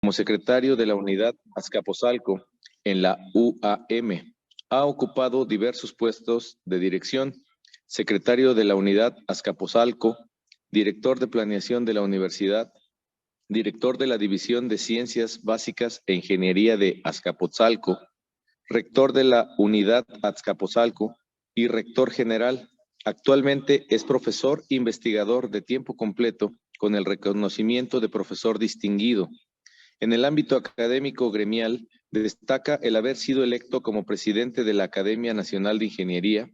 Como secretario de la unidad Azcapotzalco en la UAM. Ha ocupado diversos puestos de dirección: secretario de la unidad Azcapotzalco, director de planeación de la universidad, director de la División de Ciencias Básicas e Ingeniería de Azcapotzalco, rector de la unidad Azcapotzalco y rector general. Actualmente es profesor investigador de tiempo completo con el reconocimiento de profesor distinguido. En el ámbito académico gremial, destaca el haber sido electo como presidente de la Academia Nacional de Ingeniería,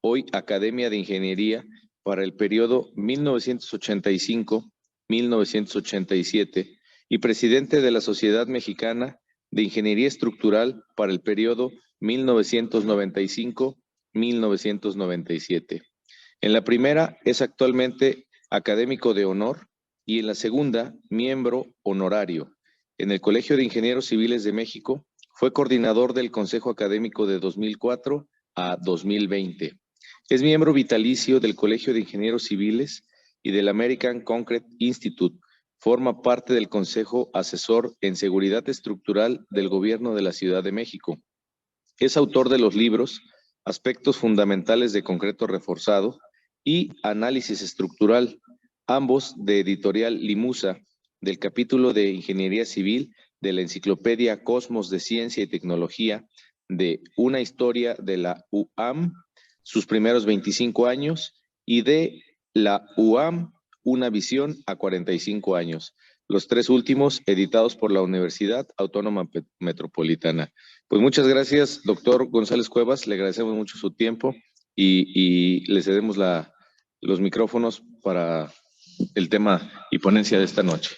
hoy Academia de Ingeniería, para el periodo 1985-1987, y presidente de la Sociedad Mexicana de Ingeniería Estructural para el periodo 1995-1997. En la primera es actualmente académico de honor y en la segunda, miembro honorario. En el Colegio de Ingenieros Civiles de México, fue coordinador del Consejo Académico de 2004 a 2020. Es miembro vitalicio del Colegio de Ingenieros Civiles y del American Concrete Institute. Forma parte del Consejo Asesor en Seguridad Estructural del Gobierno de la Ciudad de México. Es autor de los libros Aspectos Fundamentales de Concreto Reforzado y Análisis Estructural, ambos de editorial Limusa, del capítulo de Ingeniería Civil de la Enciclopedia Cosmos de Ciencia y Tecnología, de Una Historia de la UAM, sus primeros 25 años, y de la UAM, Una Visión a 45 años. Los tres últimos editados por la Universidad Autónoma Metropolitana. Pues muchas gracias, doctor González Cuevas, le agradecemos mucho su tiempo y le cedemos los micrófonos para el tema y ponencia de esta noche.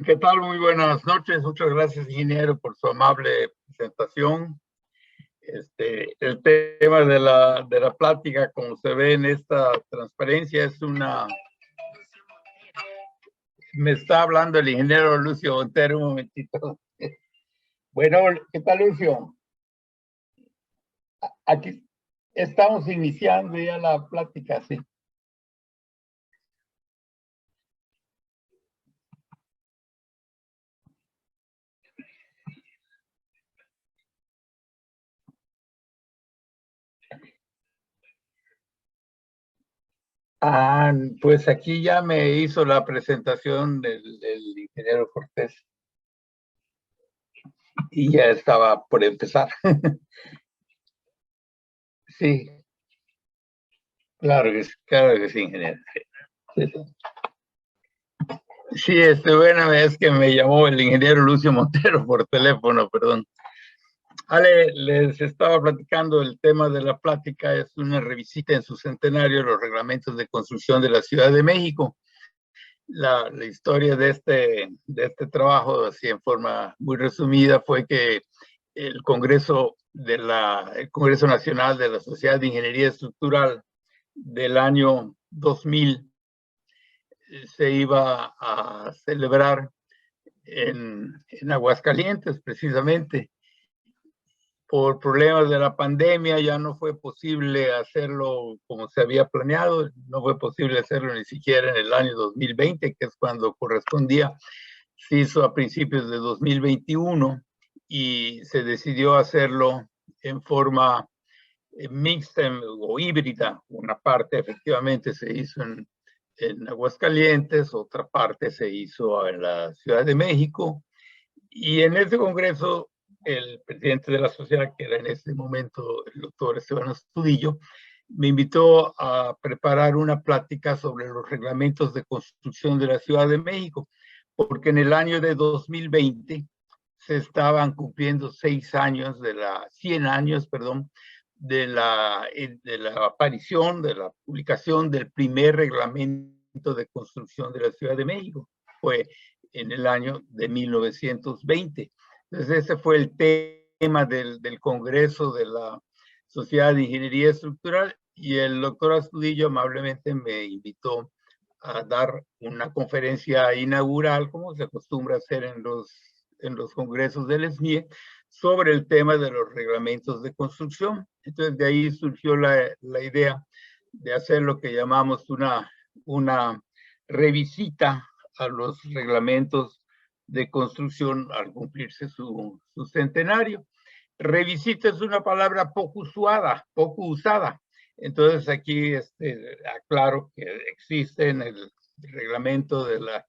¿Qué tal? Muy buenas noches. Muchas gracias, ingeniero, por su amable presentación. El tema de la plática, como se ve en esta transparencia, es una... Me está hablando el ingeniero Lucio Montero, un momentito. Bueno, ¿qué tal, Lucio? Aquí estamos iniciando ya la plática, sí. Pues aquí ya me hizo la presentación del ingeniero Cortés. Y ya estaba por empezar. Sí, claro que sí, ingeniero. Sí, sí. Sí, buena vez que me llamó el ingeniero Lucio Montero por teléfono, perdón. Les estaba platicando, el tema de la plática es una revisita en su centenario de los reglamentos de construcción de la Ciudad de México. La historia de este trabajo, así en forma muy resumida, fue que el Congreso Nacional de la Sociedad de Ingeniería Estructural del año 2000 se iba a celebrar en Aguascalientes, precisamente. Por problemas de la pandemia ya no fue posible hacerlo como se había planeado, no fue posible hacerlo ni siquiera en el año 2020, que es cuando correspondía. Se hizo a principios de 2021 y se decidió hacerlo en forma mixta o híbrida. Una parte efectivamente se hizo en Aguascalientes, otra parte se hizo en la Ciudad de México, y en ese congreso el presidente de la sociedad, que era en ese momento el doctor Esteban Astudillo, me invitó a preparar una plática sobre los reglamentos de construcción de la Ciudad de México, porque en el año de 2020 se estaban cumpliendo 100 años de la aparición, de la publicación del primer reglamento de construcción de la Ciudad de México. Fue en el año de 1920. Entonces ese fue el tema del Congreso de la Sociedad de Ingeniería Estructural, y el doctor Astudillo amablemente me invitó a dar una conferencia inaugural, como se acostumbra hacer en los congresos del SNIE, sobre el tema de los reglamentos de construcción. Entonces, de ahí surgió la idea de hacer lo que llamamos una revisita a los reglamentos de construcción al cumplirse su centenario. Revisita es una palabra poco usada. Entonces aquí aclaro que existe en el reglamento de la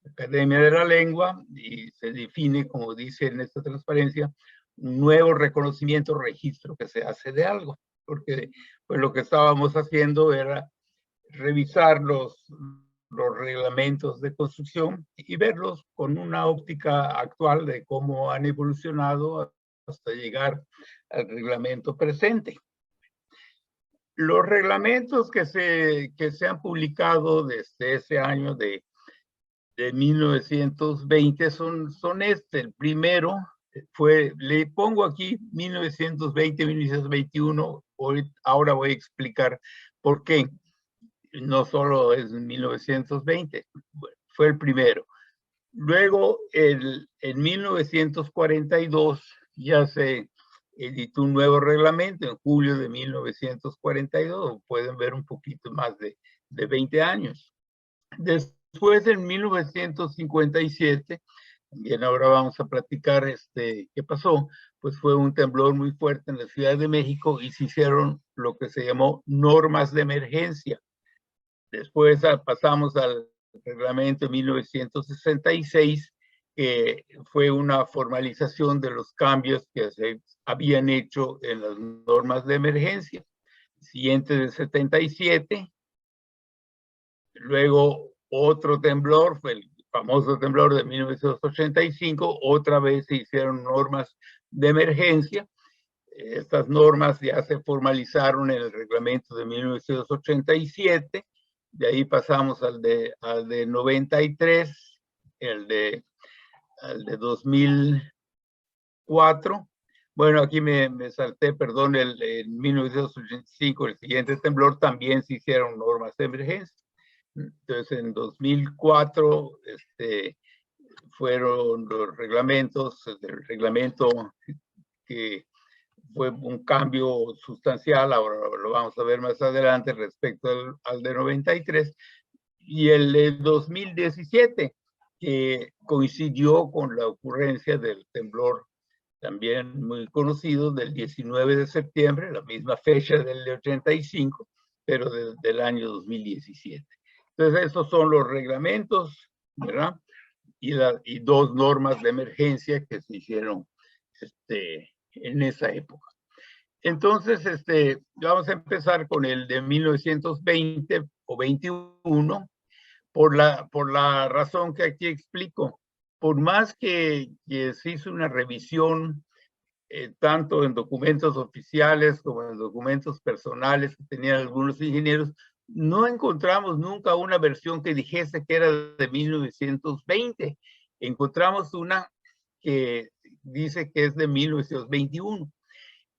Academia de la Lengua y se define, como dice en esta transparencia, un nuevo reconocimiento, registro que se hace de algo, porque pues lo que estábamos haciendo era revisar los reglamentos de construcción y verlos con una óptica actual de cómo han evolucionado hasta llegar al reglamento presente. Los reglamentos que se han publicado desde ese año de 1920 son el primero fue, le pongo aquí 1920, 1921, ahora voy a explicar por qué. No solo es 1920, fue el primero. Luego, en 1942 ya se editó un nuevo reglamento, en julio de 1942, pueden ver un poquito más de 20 años. Después, en 1957, también ahora vamos a platicar qué pasó, pues fue un temblor muy fuerte en la Ciudad de México y se hicieron lo que se llamó normas de emergencia. Después pasamos al reglamento de 1966, que fue una formalización de los cambios que se habían hecho en las normas de emergencia. Siguiente de 77. Luego otro temblor, fue el famoso temblor de 1985. Otra vez se hicieron normas de emergencia. Estas normas ya se formalizaron en el reglamento de 1987. De ahí pasamos al de 93, al de 2004. Bueno, aquí me salté, perdón, en 1985, el siguiente temblor, también se hicieron normas de emergencia. Entonces, en 2004 fueron los reglamentos, el reglamento que fue un cambio sustancial, ahora lo vamos a ver más adelante respecto al de 93, y el de 2017, que coincidió con la ocurrencia del temblor también muy conocido del 19 de septiembre, la misma fecha del de 85, pero del año 2017. Entonces, esos son los reglamentos, ¿verdad? Y dos normas de emergencia que se hicieron en esa época. Entonces, vamos a empezar con el de 1920 o 21, por la razón que aquí explico. Por más que se hizo una revisión, tanto en documentos oficiales como en documentos personales que tenían algunos ingenieros, no encontramos nunca una versión que dijese que era de 1920. Encontramos una que dice que es de 1921.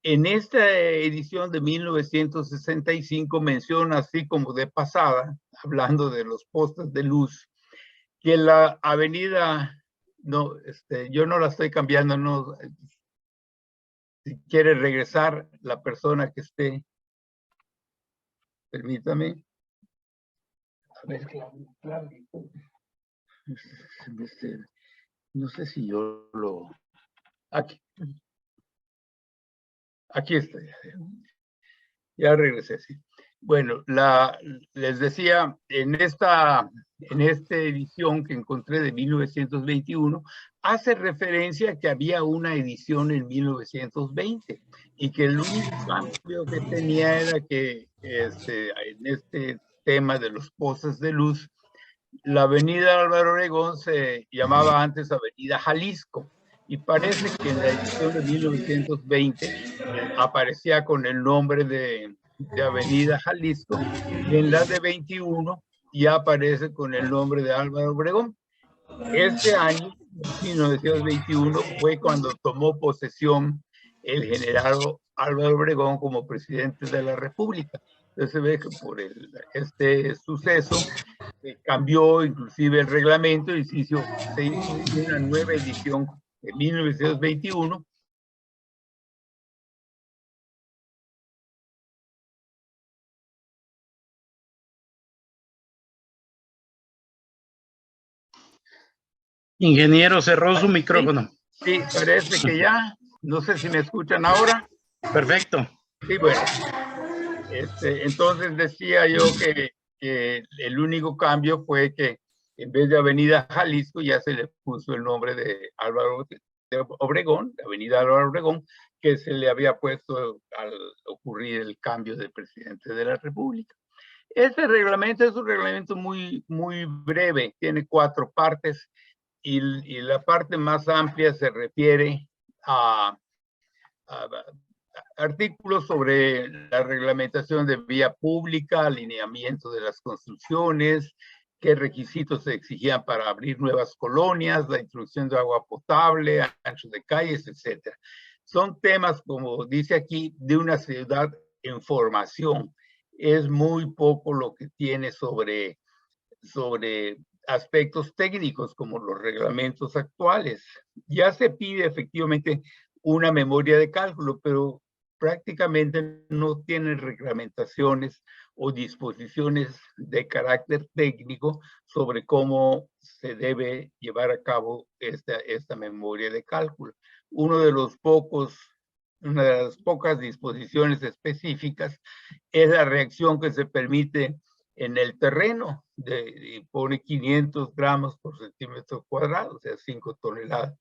En esta edición de 1965 menciona, así como de pasada, hablando de los postes de luz, que la avenida, no, yo no la estoy cambiando, no, si quiere regresar la persona que esté, permítame. A ver, claro. No sé si yo lo... Aquí está. Ya regresé, sí. Bueno, les decía, en esta edición que encontré de 1921, hace referencia a que había una edición en 1920 y que el único cambio que tenía era que en este tema de los postes de luz, la avenida Álvaro Obregón se llamaba antes Avenida Jalisco y parece que en la edición de 1920 aparecía con el nombre de Avenida Jalisco, y en la de 21 ya aparece con el nombre de Álvaro Obregón. Este año, 1921, fue cuando tomó posesión el general Álvaro Obregón como presidente de la República. Entonces se ve que por este suceso cambió inclusive el reglamento y se hizo una nueva edición en 1921. Ingeniero, cerró su micrófono. Sí, parece que ya. No sé si me escuchan ahora. Perfecto. Sí, bueno. Entonces decía yo que el único cambio fue que en vez de Avenida Jalisco ya se le puso el nombre de Álvaro de Obregón, Avenida Álvaro Obregón, que se le había puesto al ocurrir el cambio de presidente de la República. Este reglamento es un reglamento muy breve, tiene 4 partes y la parte más amplia se refiere a artículos sobre la reglamentación de vía pública, alineamiento de las construcciones, qué requisitos se exigían para abrir nuevas colonias, la introducción de agua potable, anchos de calles, etc. Son temas, como dice aquí, de una ciudad en formación. Es muy poco lo que tiene sobre aspectos técnicos como los reglamentos actuales. Ya se pide efectivamente una memoria de cálculo, pero prácticamente no tiene reglamentaciones o disposiciones de carácter técnico sobre cómo se debe llevar a cabo esta memoria de cálculo. Una de las pocas disposiciones específicas es la reacción que se permite en el terreno, y pone 500 gramos por centímetro cuadrado, o sea, 5 toneladas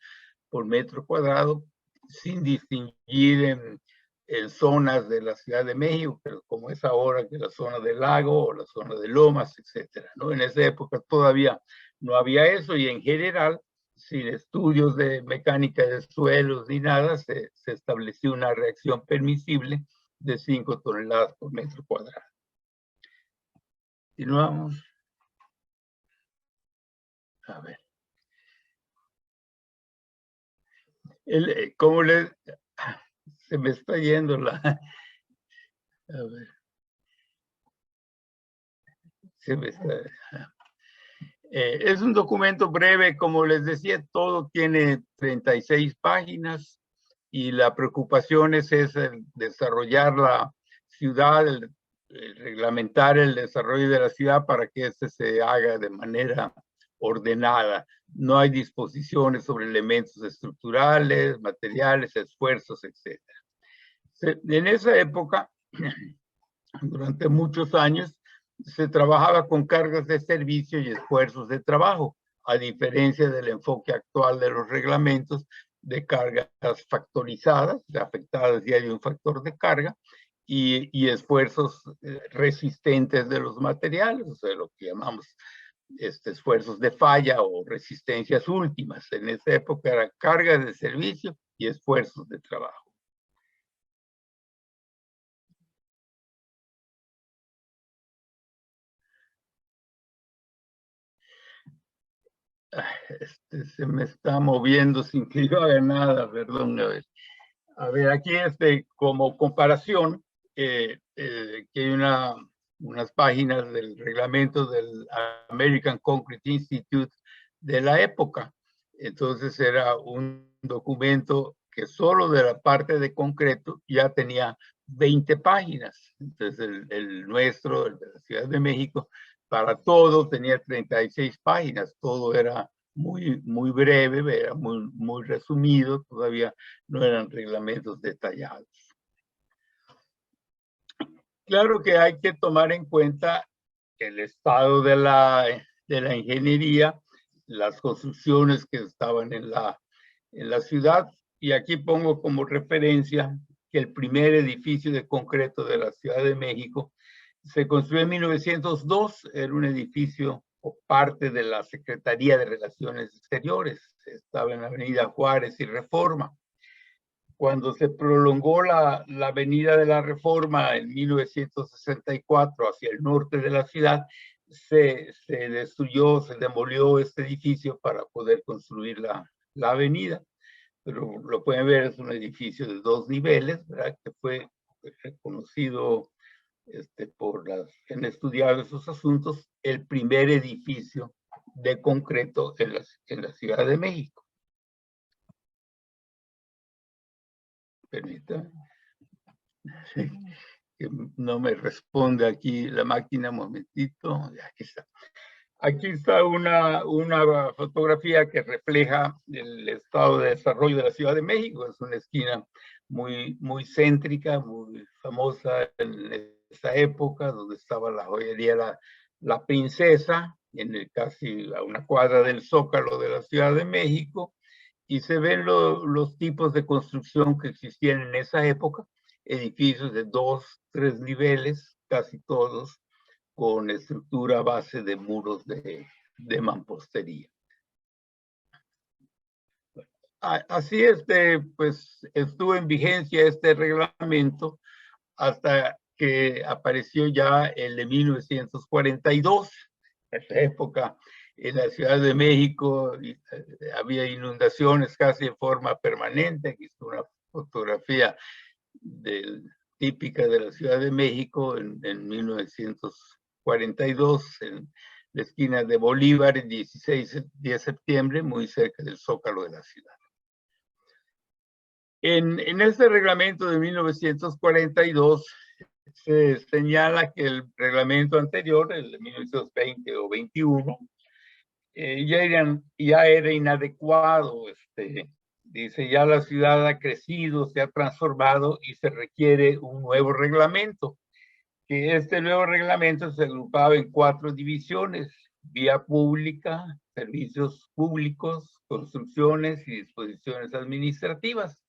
por metro cuadrado, sin distinguir en zonas de la Ciudad de México, pero como es ahora que la zona del lago o la zona de lomas, etcétera, ¿no? En esa época todavía no había eso y en general, sin estudios de mecánica de suelos ni nada, se estableció una reacción permisible de 5 toneladas por metro cuadrado. Continuamos. A ver. ¿Cómo le...? Se me está yendo la... A ver. Se me está... es un documento breve, como les decía, todo tiene 36 páginas y la preocupación es desarrollar la ciudad, reglamentar el desarrollo de la ciudad para que se haga de manera ordenada. No hay disposiciones sobre elementos estructurales, materiales, esfuerzos, etc. En esa época, durante muchos años, se trabajaba con cargas de servicio y esfuerzos de trabajo, a diferencia del enfoque actual de los reglamentos de cargas factorizadas, afectadas y hay un factor de carga, y esfuerzos resistentes de los materiales, o sea, lo que llamamos esfuerzos de falla o resistencias últimas. En esa época eran cargas de servicio y esfuerzos de trabajo. Se me está moviendo sin que yo haga nada, perdón. A ver, aquí como comparación, que hay unas páginas del reglamento del American Concrete Institute de la época. Entonces era un documento que solo de la parte de concreto ya tenía 20 páginas. Entonces el nuestro, el de la Ciudad de México, para todo tenía 36 páginas. Todo era muy breve, era muy resumido, todavía no eran reglamentos detallados. Claro que hay que tomar en cuenta el estado de la ingeniería, las construcciones que estaban en la ciudad, y aquí pongo como referencia que el primer edificio de concreto de la Ciudad de México se construyó en 1902, era un edificio o parte de la Secretaría de Relaciones Exteriores, estaba en la Avenida Juárez y Reforma. Cuando se prolongó la Avenida de la Reforma en 1964 hacia el norte de la ciudad, se destruyó, se demolió este edificio para poder construir la avenida. Pero lo pueden ver, es un edificio de 2 niveles, ¿verdad? Que fue reconocido en estudiar esos asuntos, el primer edificio de concreto en la Ciudad de México. Permítame. Sí, que no me responde aquí la máquina, un momentito. Aquí está. Aquí está una fotografía que refleja el estado de desarrollo de la Ciudad de México. Es una esquina muy céntrica, muy famosa en esa época, donde estaba la joyería La Princesa, casi a una cuadra del Zócalo de la Ciudad de México, y se ven los tipos de construcción que existían en esa época, edificios de 2, 3 niveles, casi todos, con estructura a base de muros de mampostería. Así pues estuvo en vigencia este reglamento hasta que apareció ya el de 1942. En esa época, en la Ciudad de México había inundaciones casi de forma permanente. Aquí está una fotografía típica de la Ciudad de México en 1942, en la esquina de Bolívar, el 16 de septiembre, muy cerca del Zócalo de la ciudad. En este reglamento de 1942 se señala que el reglamento anterior, el de 1920 o 21, ya era inadecuado. Dice, ya la ciudad ha crecido, se ha transformado y se requiere un nuevo reglamento. Que este nuevo reglamento se agrupaba en 4 divisiones: vía pública, servicios públicos, construcciones y disposiciones administrativas.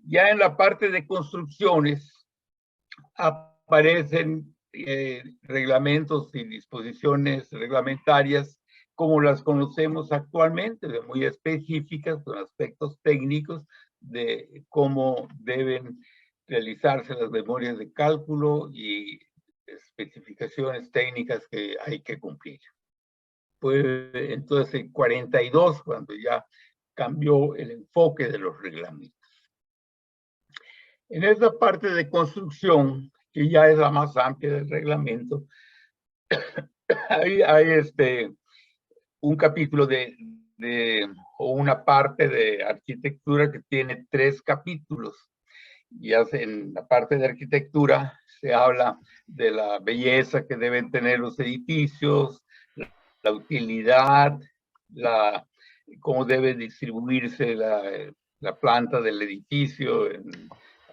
Ya en la parte de construcciones aparecen reglamentos y disposiciones reglamentarias como las conocemos actualmente, de muy específicas, con aspectos técnicos de cómo deben realizarse las memorias de cálculo y especificaciones técnicas que hay que cumplir. Pues entonces en 42, cuando ya cambió el enfoque de los reglamentos. En esta parte de construcción, que ya es la más amplia del reglamento, hay un capítulo o una parte de arquitectura que tiene 3 capítulos. Ya en la parte de arquitectura se habla de la belleza que deben tener los edificios, la utilidad, cómo debe distribuirse la planta del edificio en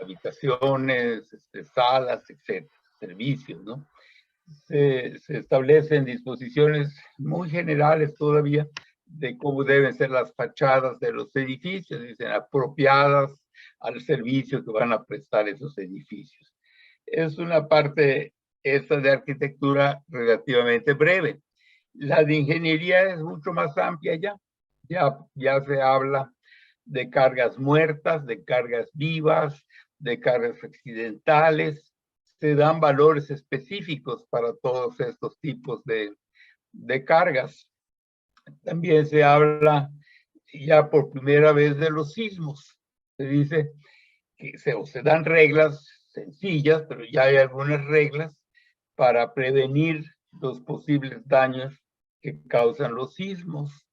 habitaciones, salas, etcétera, servicios, ¿no? Se establecen disposiciones muy generales todavía de cómo deben ser las fachadas de los edificios, dicen, apropiadas al servicio que van a prestar esos edificios. Es una parte esta de arquitectura relativamente breve. La de ingeniería es mucho más amplia ya se habla de cargas muertas, de cargas vivas, de cargas accidentales. Se dan valores específicos para todos estos tipos de cargas. También se habla ya por primera vez de los sismos. Se dice que se dan reglas sencillas, pero ya hay algunas reglas para prevenir los posibles daños que causan los sismos.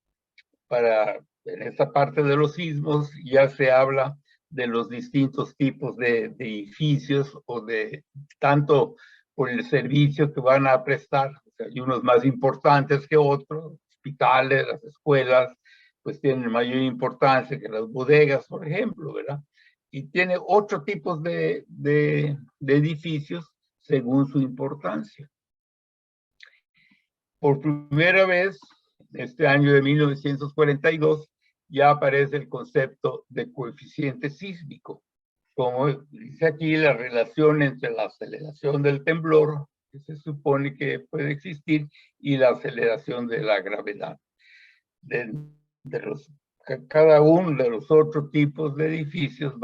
En esta parte de los sismos ya se habla de los distintos tipos de edificios o de tanto por el servicio que van a prestar. O sea, hay unos más importantes que otros, hospitales, las escuelas, pues tienen mayor importancia que las bodegas, por ejemplo, ¿verdad? Y tiene 8 tipos de edificios según su importancia. Por primera vez, este año de 1942, ya aparece el concepto de coeficiente sísmico. Como dice aquí, la relación entre la aceleración del temblor, que se supone que puede existir, y la aceleración de la gravedad. Cada uno de los 8 tipos de edificios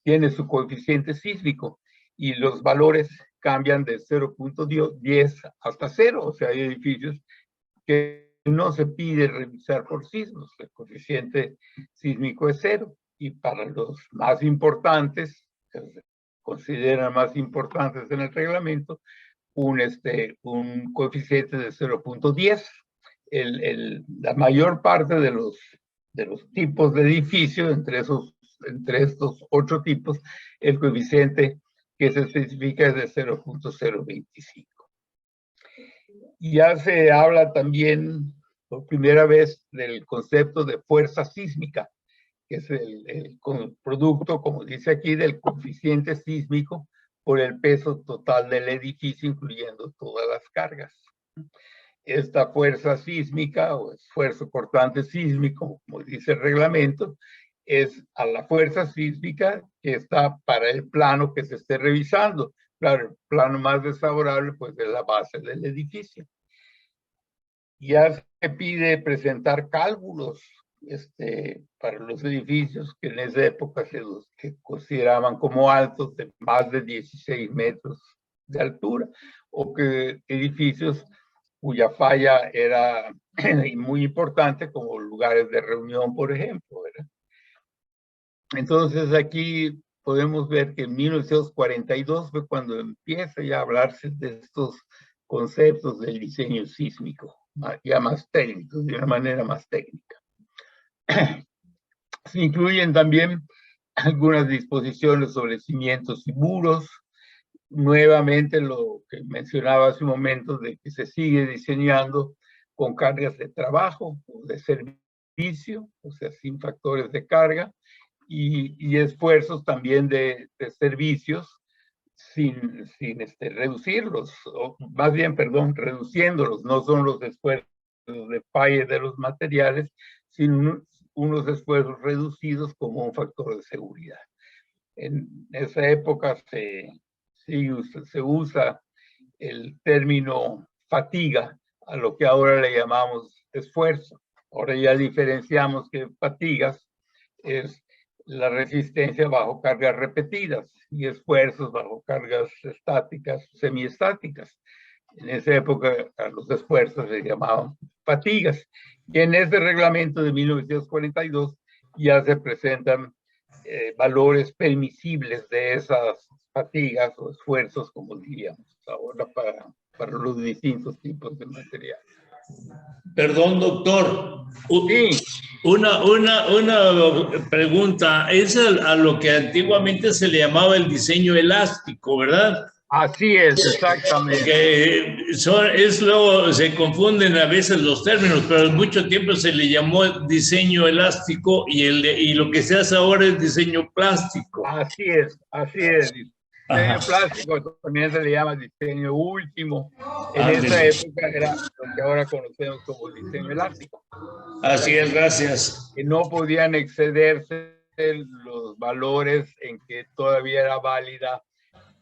tiene su coeficiente sísmico y los valores cambian de 0.10 hasta 0. O sea, hay edificios que no se pide revisar por sismos. El coeficiente sísmico es 0. Y para los más importantes, consideran más importantes en el reglamento, un coeficiente de 0.10. La mayor parte de los tipos de edificios, entre estos 8 tipos, el coeficiente que se especifica es de 0.025. Ya se habla también por primera vez del concepto de fuerza sísmica, que es el producto, como dice aquí, del coeficiente sísmico por el peso total del edificio, incluyendo todas las cargas. Esta fuerza sísmica o esfuerzo cortante sísmico, como dice el reglamento, es a la fuerza sísmica que está para el plano que se esté revisando. Claro, el plano más desfavorable pues es la base del edificio. Ya se pide presentar cálculos para los edificios que en esa época se consideraban como altos, de más de 16 metros de altura, o que edificios cuya falla era muy importante, como lugares de reunión, por ejemplo, ¿verdad? Entonces aquí podemos ver que en 1942 fue cuando empieza ya a hablarse de estos conceptos del diseño sísmico, ya más técnicos, de una manera más técnica. Se incluyen también algunas disposiciones sobre cimientos y muros. Nuevamente lo que mencionaba hace un momento de que se sigue diseñando con cargas de trabajo o de servicio, o sea, sin factores de carga, y esfuerzos también de servicios sin reducirlos, o más bien, perdón, reduciéndolos. No son los esfuerzos de falla de los materiales, sino unos esfuerzos reducidos como un factor de seguridad. En esa época se usa el término fatiga a lo que ahora le llamamos esfuerzo. Ahora ya diferenciamos que fatigas es la resistencia bajo cargas repetidas y esfuerzos bajo cargas estáticas, semiestáticas. En esa época a los esfuerzos se llamaban fatigas. Y en ese reglamento de 1942 ya se presentan valores permisibles de esas fatigas o esfuerzos, como diríamos ahora, para los distintos tipos de material. Perdón, doctor. Sí. Una pregunta. Es a lo que antiguamente se le llamaba el diseño elástico, ¿verdad? Así es, exactamente. Porque luego se confunden a veces los términos, pero mucho tiempo se le llamó diseño elástico y lo que se hace ahora es diseño plástico. Así es, así es. Diseño plástico también se le llama diseño último. En esa época era lo que ahora conocemos como diseño elástico. Así es, gracias. Que no podían excederse los valores en que todavía era válida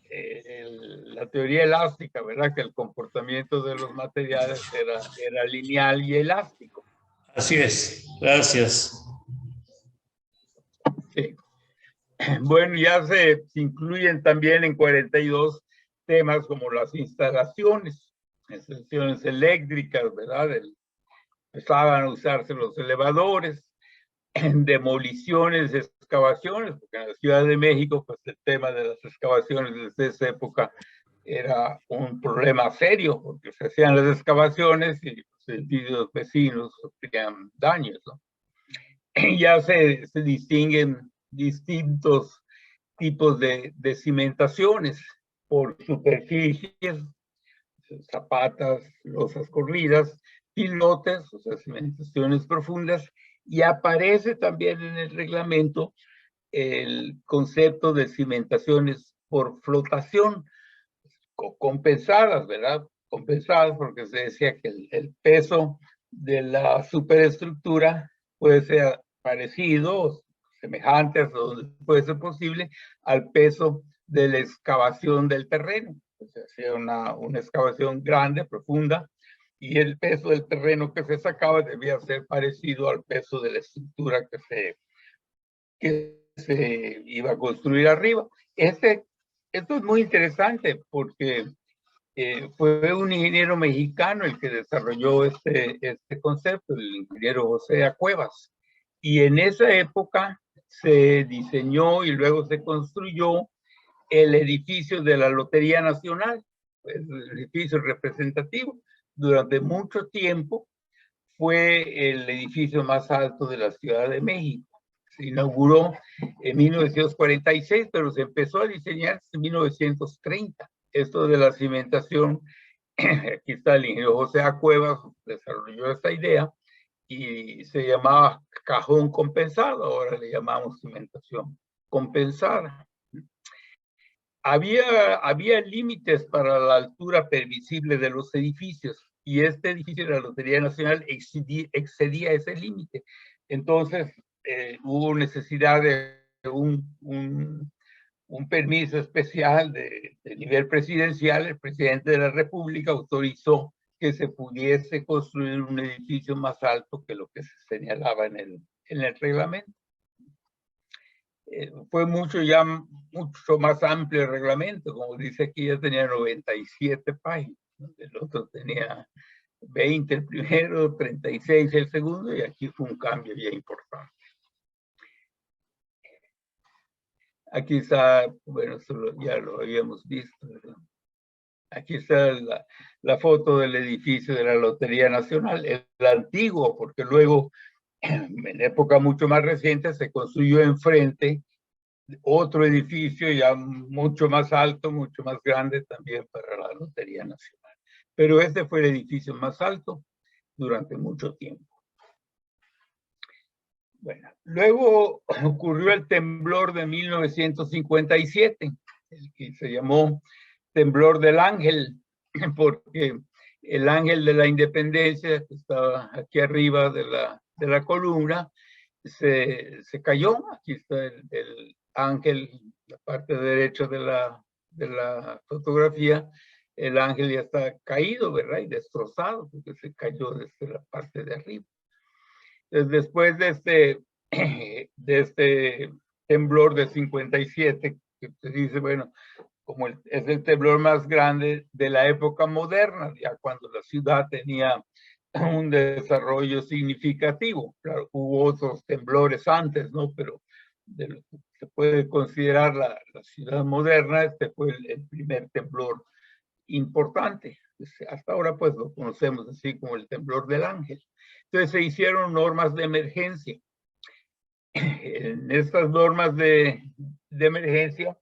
la teoría elástica, ¿verdad? Que el comportamiento de los materiales era lineal y elástico. Así es, gracias. Sí. Bueno, ya se incluyen también en 42 temas como las instalaciones eléctricas, ¿verdad? Empezaban a usarse los elevadores, demoliciones, excavaciones, porque en la Ciudad de México, pues el tema de las excavaciones desde esa época era un problema serio, porque se hacían las excavaciones y los vecinos sufrían daños, ¿no? Y ya se distinguen distintos tipos de cimentaciones por superficies, zapatas, losas corridas, pilotes, o sea, cimentaciones profundas, y aparece también en el reglamento el concepto de cimentaciones por flotación, compensadas, ¿verdad? Compensadas porque se decía que el peso de la superestructura puede ser parecido, semejante, hasta donde puede ser posible, al peso de la excavación del terreno. O sea, hacía una excavación grande, profunda, y el peso del terreno que se sacaba debía ser parecido al peso de la estructura que se iba a construir arriba. Esto es muy interesante porque fue un ingeniero mexicano el que desarrolló este concepto, el ingeniero José Cuevas. Y en esa época se diseñó y luego se construyó el edificio de la Lotería Nacional, pues, el edificio representativo. Durante mucho tiempo fue el edificio más alto de la Ciudad de México. Se inauguró en 1946, pero se empezó a diseñar en 1930. Esto de la cimentación, aquí está el ingeniero José A. Cuevas, desarrolló esta idea y se llamaba cajón compensado, ahora le llamamos cimentación compensada. Había límites para la altura permisible de los edificios y este edificio de la Lotería Nacional excedía ese límite. Entonces hubo necesidad de un permiso especial de nivel presidencial. El presidente de la República autorizó que se pudiese construir un edificio más alto que lo que se señalaba en el reglamento. Fue mucho más amplio el reglamento, como dice aquí, ya tenía 97 páginas, ¿no? El otro tenía 20 el primero, 36 el segundo, y aquí fue un cambio ya importante. Aquí está, bueno, ya lo habíamos visto, ¿verdad? Aquí está la foto del edificio de la Lotería Nacional, el antiguo, porque luego, en época mucho más reciente, se construyó enfrente otro edificio ya mucho más alto, mucho más grande también para la Lotería Nacional. Pero este fue el edificio más alto durante mucho tiempo. Bueno, luego ocurrió el temblor de 1957, el que se llamó temblor del Ángel, porque el Ángel de la Independencia, que estaba aquí arriba de la columna, se cayó. Aquí está el ángel, la parte derecha de la fotografía. El ángel ya está caído, ¿verdad? Y destrozado, porque se cayó desde la parte de arriba. Entonces, después de este temblor de 57, que se dice, bueno, como es el temblor más grande de la época moderna, ya cuando la ciudad tenía un desarrollo significativo. Claro, hubo otros temblores antes, ¿no? Pero de lo que se puede considerar la ciudad moderna, este fue el primer temblor importante. Hasta ahora, pues, lo conocemos así como el temblor del Ángel. Entonces, se hicieron normas de emergencia. En estas normas de emergencia,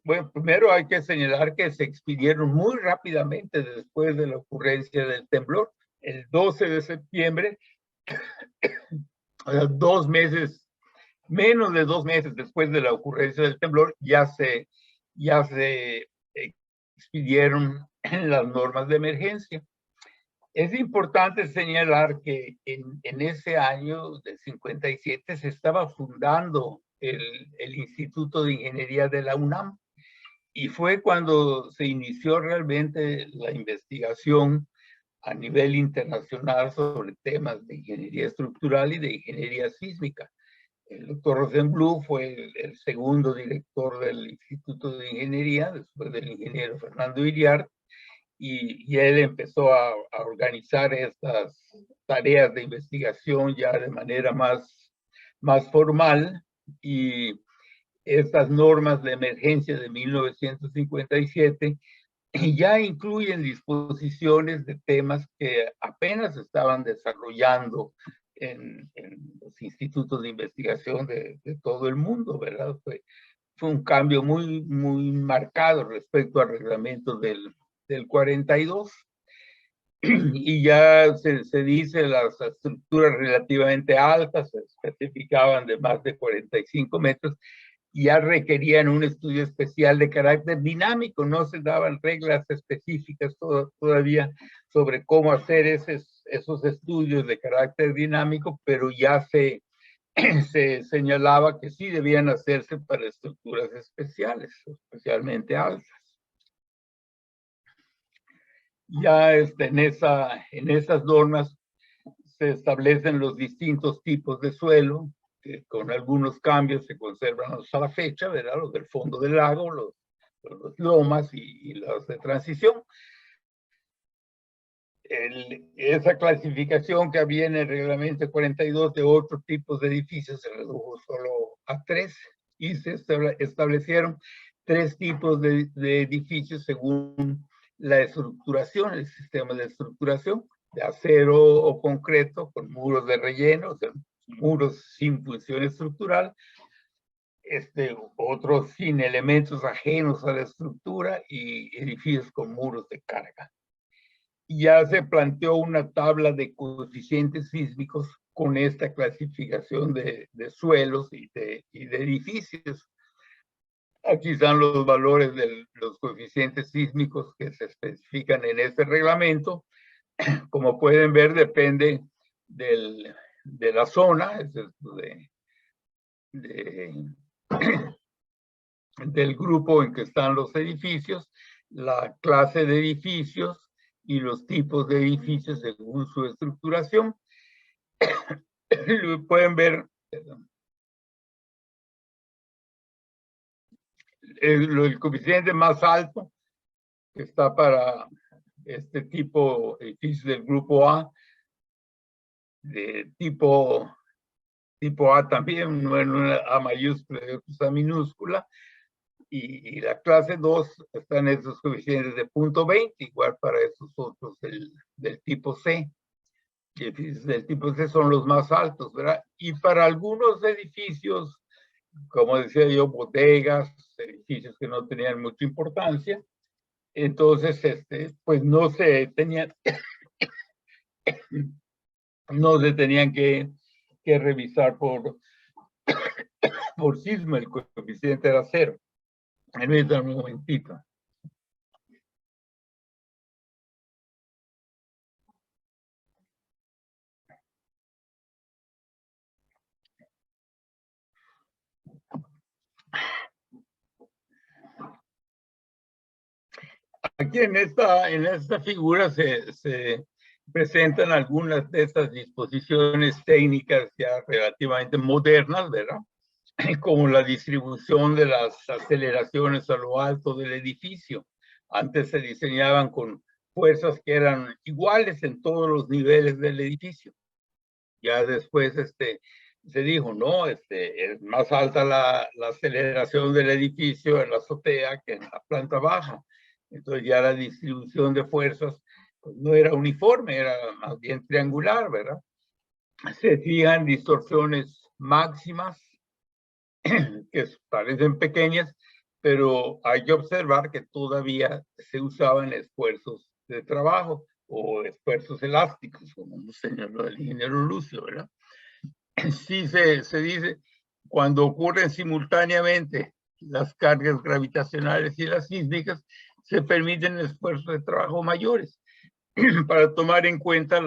bueno, primero hay que señalar que se expidieron muy rápidamente después de la ocurrencia del temblor. El 12 de septiembre, o sea, 2 meses, menos de 2 meses después de la ocurrencia del temblor, ya se expidieron las normas de emergencia. Es importante señalar que en ese año de 57 se estaba fundando el Instituto de Ingeniería de la UNAM, y fue cuando se inició realmente la investigación a nivel internacional sobre temas de ingeniería estructural y de ingeniería sísmica. El doctor Rosenblum fue el segundo director del Instituto de Ingeniería, después del ingeniero Fernando Iriart, y él empezó a organizar estas tareas de investigación ya de manera más formal, y estas normas de emergencia de 1957 ya incluyen disposiciones de temas que apenas estaban desarrollando en los institutos de investigación de todo el mundo, ¿verdad? Fue un cambio muy marcado respecto al reglamento del 42. Y ya se dice las estructuras relativamente altas, se especificaban de más de 45 metros, ya requerían un estudio especial de carácter dinámico. No se daban reglas específicas todavía sobre cómo hacer esos estudios de carácter dinámico, pero ya se señalaba que sí debían hacerse para estructuras especiales, especialmente altas. Ya en esas normas se establecen los distintos tipos de suelo, que con algunos cambios se conservan hasta la fecha, ¿verdad? Los del fondo del lago, los lomas y los de transición. Esa clasificación que había en el reglamento 42 de otros tipos de edificios se redujo solo a 3, y se establecieron tres tipos de edificios según la estructuración, el sistema de estructuración, de acero o concreto, con muros de relleno, o sea, muros sin función estructural, otros sin elementos ajenos a la estructura y edificios con muros de carga. Ya se planteó una tabla de coeficientes sísmicos con esta clasificación de suelos y de edificios. Aquí están los valores de los coeficientes sísmicos que se especifican en este reglamento. Como pueden ver, depende de la zona, del grupo en que están los edificios, la clase de edificios y los tipos de edificios según su estructuración. Pueden ver el coeficiente más alto que está para este tipo de edificios del grupo A, de tipo A también, no en una A mayúscula y A minúscula, y la clase 2 están esos coeficientes de 0.20, igual para esos otros del tipo C. Y edificios del tipo C son los más altos, ¿verdad? Y para algunos edificios, como decía yo, bodegas, edificios que no tenían mucha importancia, entonces, pues no se tenían que revisar por sismo, el coeficiente era 0. Permítanme un momentito. Aquí en esta figura se presentan algunas de estas disposiciones técnicas ya relativamente modernas, ¿verdad? Como la distribución de las aceleraciones a lo alto del edificio. Antes se diseñaban con fuerzas que eran iguales en todos los niveles del edificio. Ya después se dijo, no, es más alta la aceleración del edificio en la azotea que en la planta baja. Entonces ya la distribución de fuerzas pues, no era uniforme, era más bien triangular, ¿verdad? Se fijan distorsiones máximas que parecen pequeñas, pero hay que observar que todavía se usaban esfuerzos de trabajo o esfuerzos elásticos, como nos señaló el ingeniero Lucio, ¿verdad? Sí se dice, cuando ocurren simultáneamente las cargas gravitacionales y las sísmicas, se permiten esfuerzos de trabajo mayores para tomar en cuenta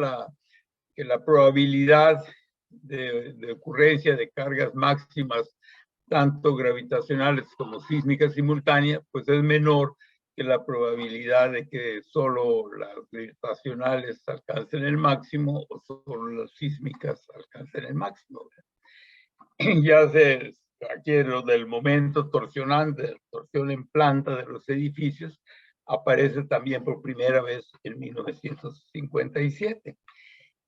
que la probabilidad de ocurrencia de cargas máximas, tanto gravitacionales como sísmicas simultáneas, pues es menor que la probabilidad de que solo las gravitacionales alcancen el máximo o solo las sísmicas alcancen el máximo. Ya aquí lo del momento torsionante, torsión en planta de los edificios, aparece también por primera vez en 1957.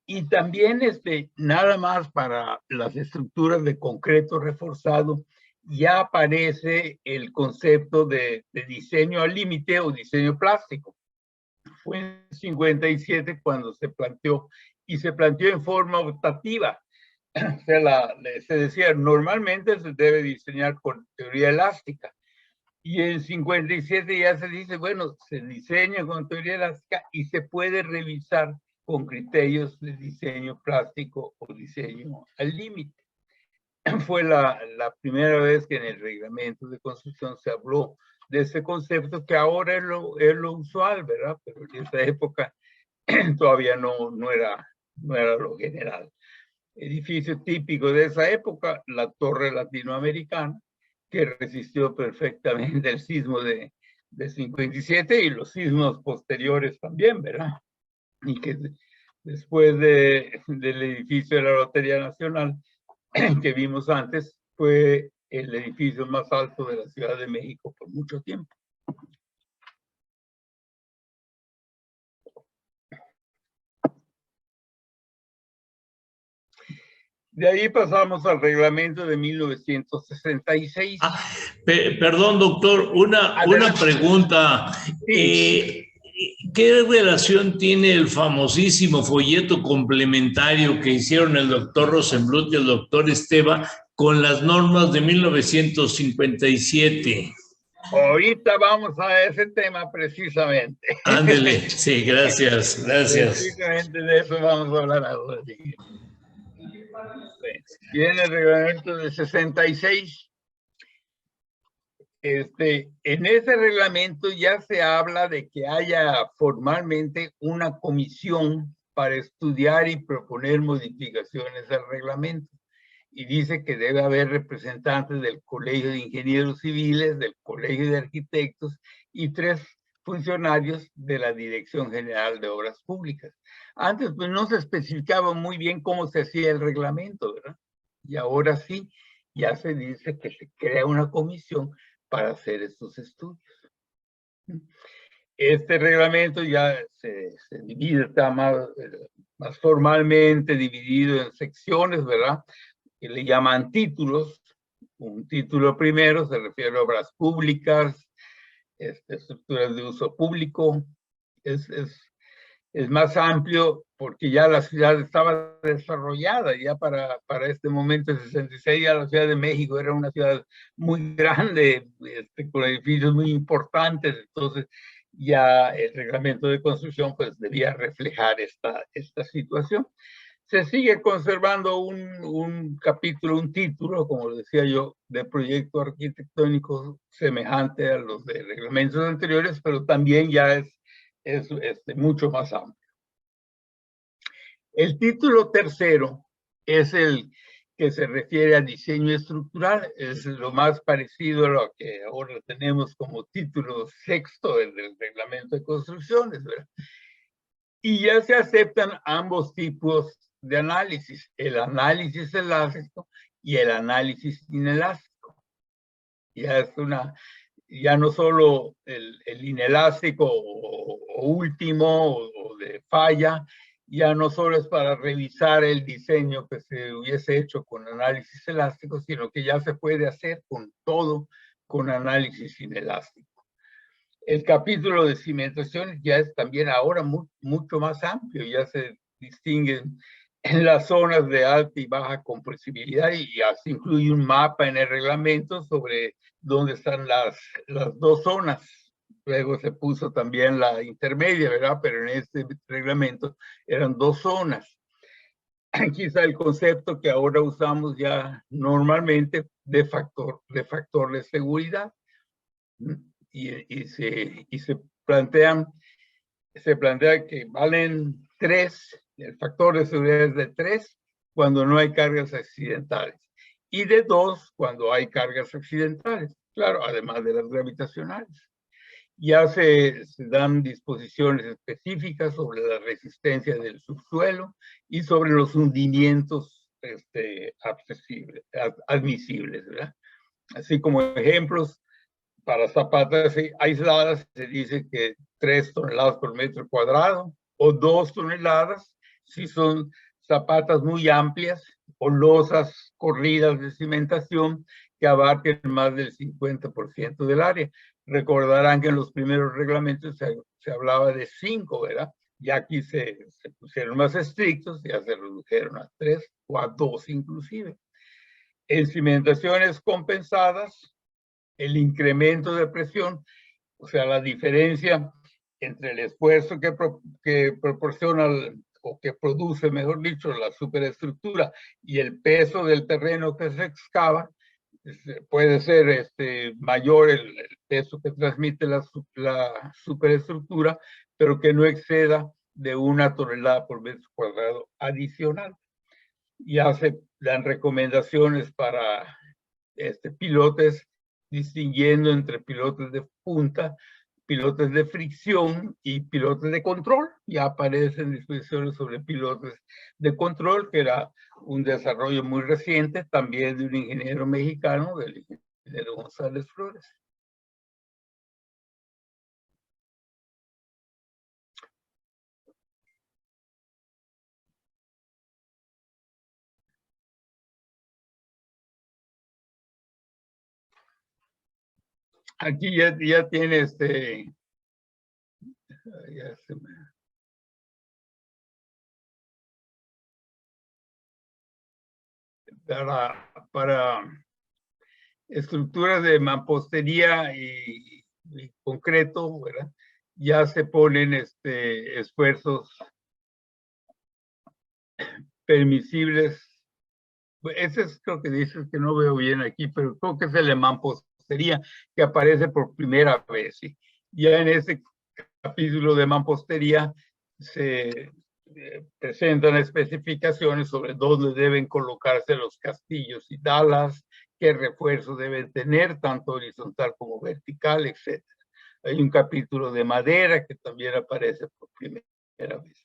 Y también nada más para las estructuras de concreto reforzado, ya aparece el concepto de diseño al límite o diseño plástico. Fue en 57 cuando se planteó, y se planteó en forma optativa. O sea, se decía, normalmente se debe diseñar con teoría elástica. Y en 57 ya se dice, bueno, se diseña con teoría elástica y se puede revisar con criterios de diseño plástico o diseño al límite. Fue la primera vez que en el reglamento de construcción se habló de ese concepto, que ahora es lo usual, ¿verdad? Pero en esa época todavía no era lo general. Edificio típico de esa época, la Torre Latinoamericana, que resistió perfectamente el sismo de 57 y los sismos posteriores también, ¿verdad? Y que después del edificio de la Lotería Nacional que vimos antes, fue el edificio más alto de la Ciudad de México por mucho tiempo. De ahí pasamos al reglamento de 1966. Perdón, doctor, una pregunta. Sí. ¿Qué relación tiene el famosísimo folleto complementario que hicieron el doctor Rosenblut y el doctor Esteva con las normas de 1957? Ahorita vamos a ese tema precisamente. Ándele, sí, gracias. Precisamente de eso vamos a hablar ahora. Viene el reglamento del 66. En ese reglamento ya se habla de que haya formalmente una comisión para estudiar y proponer modificaciones al reglamento. Y dice que debe haber representantes del Colegio de Ingenieros Civiles, del Colegio de Arquitectos y 3 funcionarios de la Dirección General de Obras Públicas. Antes pues no se especificaba muy bien cómo se hacía el reglamento, ¿verdad? Y ahora sí, ya se dice que se crea una comisión para hacer estos estudios. Este reglamento ya se divide, está más formalmente dividido en secciones, ¿verdad? Que le llaman títulos. Un título primero se refiere a obras públicas, estructuras de uso público. Es más amplio porque ya la ciudad estaba desarrollada, ya para este momento, en 66, ya la Ciudad de México era una ciudad muy grande, con edificios muy importantes, entonces ya el reglamento de construcción pues debía reflejar esta situación. Se sigue conservando un capítulo, un título, como decía yo, de proyecto arquitectónico semejante a los de reglamentos anteriores, pero también ya es mucho más amplio. El título tercero es el que se refiere a diseño estructural, es lo más parecido a lo que ahora tenemos como título sexto del reglamento de construcciones, ¿verdad? Y ya se aceptan ambos tipos de análisis, el análisis elástico y el análisis inelástico. Ya no solo el inelástico o último o de falla, ya no solo es para revisar el diseño que se hubiese hecho con análisis elástico, sino que ya se puede hacer con todo con análisis inelástico. El capítulo de cimentaciones ya es también ahora mucho más amplio, ya se distinguen en las zonas de alta y baja compresibilidad y ya se incluye un mapa en el reglamento sobre dónde están las 2 zonas. Luego se puso también la intermedia, ¿verdad? Pero en este reglamento eran 2 zonas. Quizá el concepto que ahora usamos ya normalmente de factor de seguridad. Y se plantea que valen 3, el factor de seguridad es de 3 cuando no hay cargas accidentales y de 2 cuando hay cargas accidentales, claro, además de las gravitacionales. Ya se dan disposiciones específicas sobre la resistencia del subsuelo y sobre los hundimientos admisibles, ¿verdad? Así como ejemplos, para zapatas aisladas se dice que 3 toneladas por metro cuadrado o 2 toneladas si son zapatas muy amplias o losas corridas de cimentación que abarquen más del 50% del área. Recordarán que en los primeros reglamentos se hablaba de 5, ¿verdad? Y aquí se pusieron más estrictos, ya se redujeron a 3 o a 2 inclusive. En cimentaciones compensadas, el incremento de presión, o sea, la diferencia entre el esfuerzo que proporciona o que produce, mejor dicho, la superestructura y el peso del terreno que se excava, puede ser mayor el peso que transmite la superestructura, pero que no exceda de 1 tonelada por metro cuadrado adicional. Ya se dan recomendaciones para pilotes, distinguiendo entre pilotes de punta, pilotes de fricción y pilotes de control. Ya aparecen disposiciones sobre pilotes de control, que era un desarrollo muy reciente, también de un ingeniero mexicano, del ingeniero González Flores. Aquí ya tiene ya se me... Para estructuras de mampostería y concreto, ¿verdad? Ya se ponen esfuerzos permisibles. Ese es, creo que dices que no veo bien aquí, pero creo que es el de mampostería que aparece por primera vez. ¿Sí? Ya en ese capítulo de mampostería se presentan especificaciones sobre dónde deben colocarse los castillos y dalas, qué refuerzo deben tener, tanto horizontal como vertical, etc. Hay un capítulo de madera que también aparece por primera vez.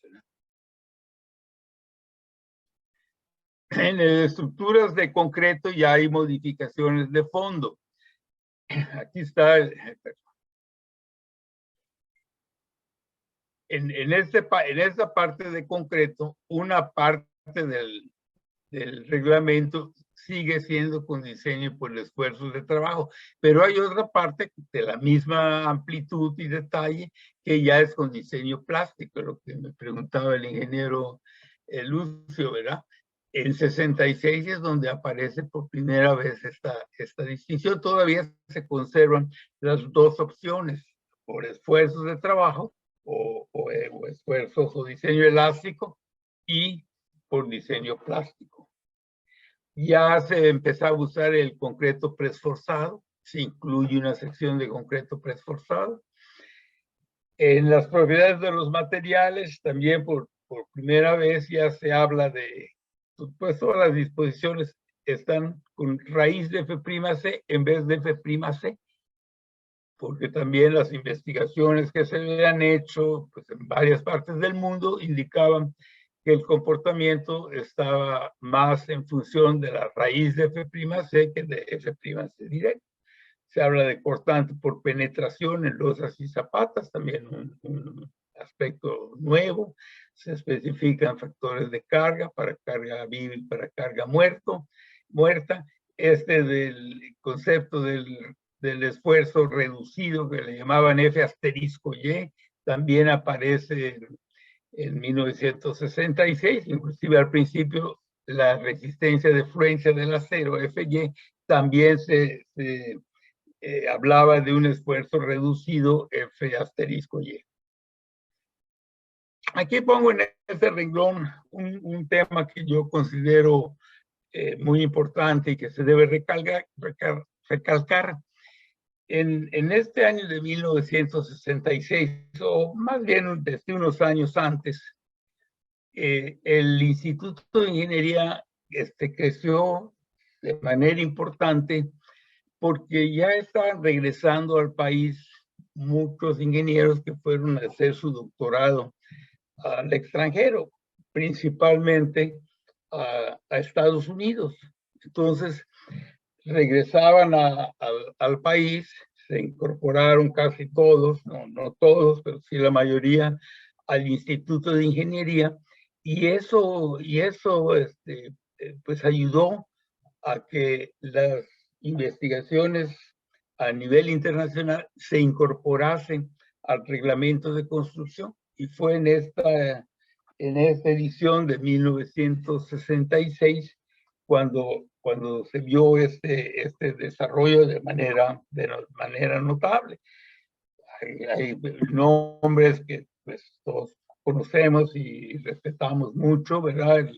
En estructuras de concreto ya hay modificaciones de fondo. Aquí está, en esta parte de concreto, una parte del reglamento sigue siendo con diseño por esfuerzos de trabajo, pero hay otra parte de la misma amplitud y detalle que ya es con diseño plástico, lo que me preguntaba el ingeniero Lucio, ¿verdad? En 66 es donde aparece por primera vez esta distinción. Todavía se conservan las dos opciones, por esfuerzos de trabajo o esfuerzos o diseño elástico y por diseño plástico. Ya se empezó a usar el concreto preesforzado, se incluye una sección de concreto preesforzado. En las propiedades de los materiales, también por primera vez ya se habla de, pues todas las disposiciones están con raíz de F'C en vez de F'C, porque también las investigaciones que se habían hecho pues, en varias partes del mundo indicaban que el comportamiento estaba más en función de la raíz de F'C que de F'C directo. Se habla de cortante por penetración en losas y zapatas, también un aspecto nuevo. Se especifican factores de carga para carga viva y para carga muerta. Del concepto del esfuerzo reducido que le llamaban F*Y, también aparece en 1966, inclusive al principio la resistencia de fluencia del acero, Fy, también se hablaba de un esfuerzo reducido, F*Y. Aquí pongo en este renglón un tema que yo considero muy importante y que se debe recalcar. En este año de 1966, o más bien desde unos años antes, el Instituto de Ingeniería creció de manera importante porque ya estaban regresando al país muchos ingenieros que fueron a hacer su doctorado al extranjero, principalmente a Estados Unidos. Entonces, regresaban al país, se incorporaron casi todos, no todos, pero sí la mayoría, al Instituto de Ingeniería, y eso pues ayudó a que las investigaciones a nivel internacional se incorporasen al reglamento de construcción, y fue en esta edición de 1966 cuando se vio este desarrollo de manera notable. Hay nombres que pues, todos conocemos y respetamos mucho, ¿verdad?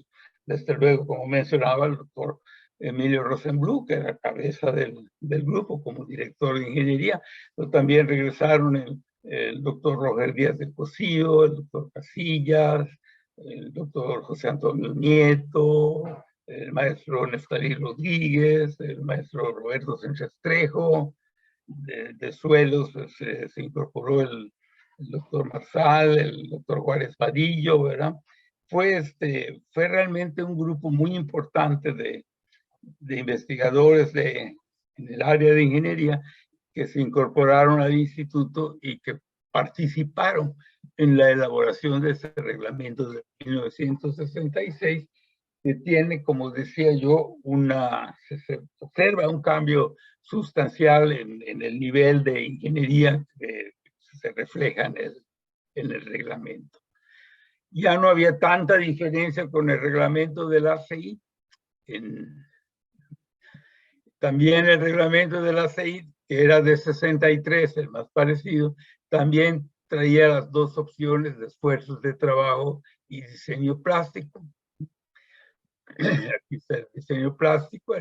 Desde luego, como mencionaba, el doctor Emilio Rosenbluth, que era cabeza del grupo como director de ingeniería, pero también regresaron el doctor Roger Díaz del Cosío, el doctor Casillas, el doctor José Antonio Nieto, el maestro Neftalí Rodríguez, el maestro Roberto Sánchez Trejo. De suelos pues, se incorporó el doctor Marsal, el doctor Juárez Vadillo, ¿verdad? Fue realmente un grupo muy importante de investigadores en el área de ingeniería que se incorporaron al instituto y que participaron en la elaboración de ese reglamento de 1966 que tiene, como decía yo, se observa un cambio sustancial en el nivel de ingeniería que se refleja en el reglamento. Ya no había tanta diferencia con el reglamento del ACI. También el reglamento del ACI, que era de 63, el más parecido, también traía las dos opciones de esfuerzos de trabajo y diseño plástico. Aquí está el diseño plástico.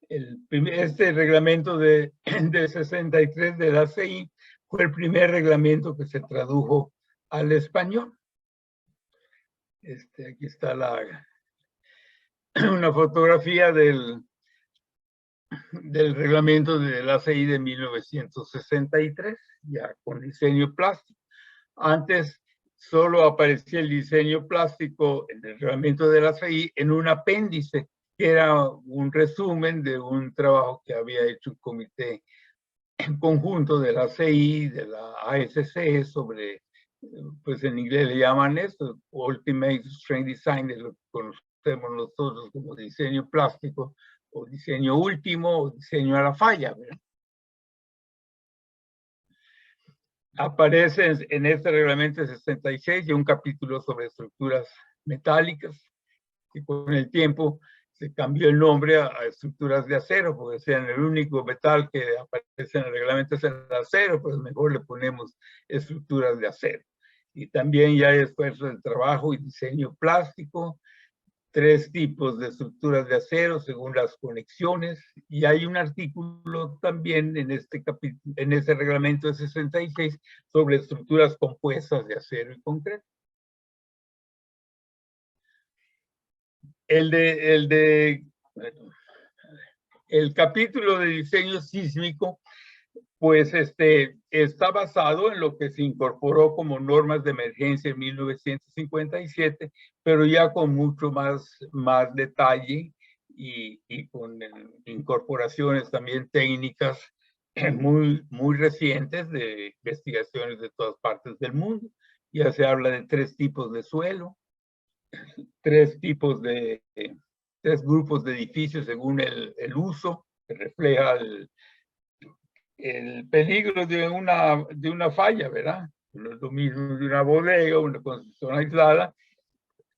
Este reglamento de 63 del ACI fue el primer reglamento que se tradujo al español. Aquí está una fotografía del reglamento del ACI de 1963, ya con diseño plástico. Antes solo aparecía el diseño plástico en el reglamento del ACI en un apéndice, que era un resumen de un trabajo que había hecho un comité en conjunto de la ACI, de la ASC, sobre, pues en inglés le llaman esto, Ultimate Strain Design, es lo que conocemos nosotros como diseño plástico, o diseño último, o diseño a la falla, ¿verdad? Aparece en este reglamento 66 y un capítulo sobre estructuras metálicas, que con el tiempo se cambió el nombre a estructuras de acero, porque decían el único metal que aparece en el reglamento es el acero, pues mejor le ponemos estructuras de acero. Y también ya hay esfuerzos de trabajo y diseño plástico, 3 tipos de estructuras de acero según las conexiones, y hay un artículo también en este reglamento de 66 sobre estructuras compuestas de acero y concreto. El capítulo de diseño sísmico, pues está basado en lo que se incorporó como normas de emergencia en 1957, pero ya con mucho más detalle y con incorporaciones también técnicas muy recientes de investigaciones de todas partes del mundo. Ya se habla de 3 tipos de suelo, 3 grupos de edificios según el uso, que refleja el peligro de una falla, ¿verdad? No es lo mismo de una bodega, una construcción aislada,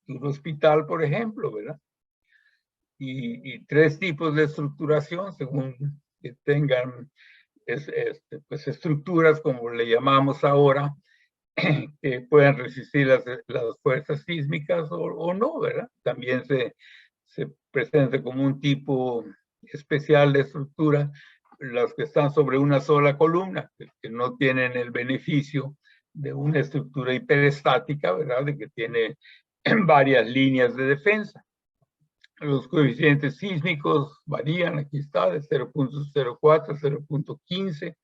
un hospital, por ejemplo, ¿verdad? Y 3 tipos de estructuración según que tengan pues estructuras, como le llamamos ahora, que puedan resistir las fuerzas sísmicas o no, ¿verdad? También se presenta como un tipo especial de estructura las que están sobre una sola columna, que no tienen el beneficio de una estructura hiperestática, ¿verdad? De que tiene varias líneas de defensa. Los coeficientes sísmicos varían, aquí está, de 0.04 a 0.15.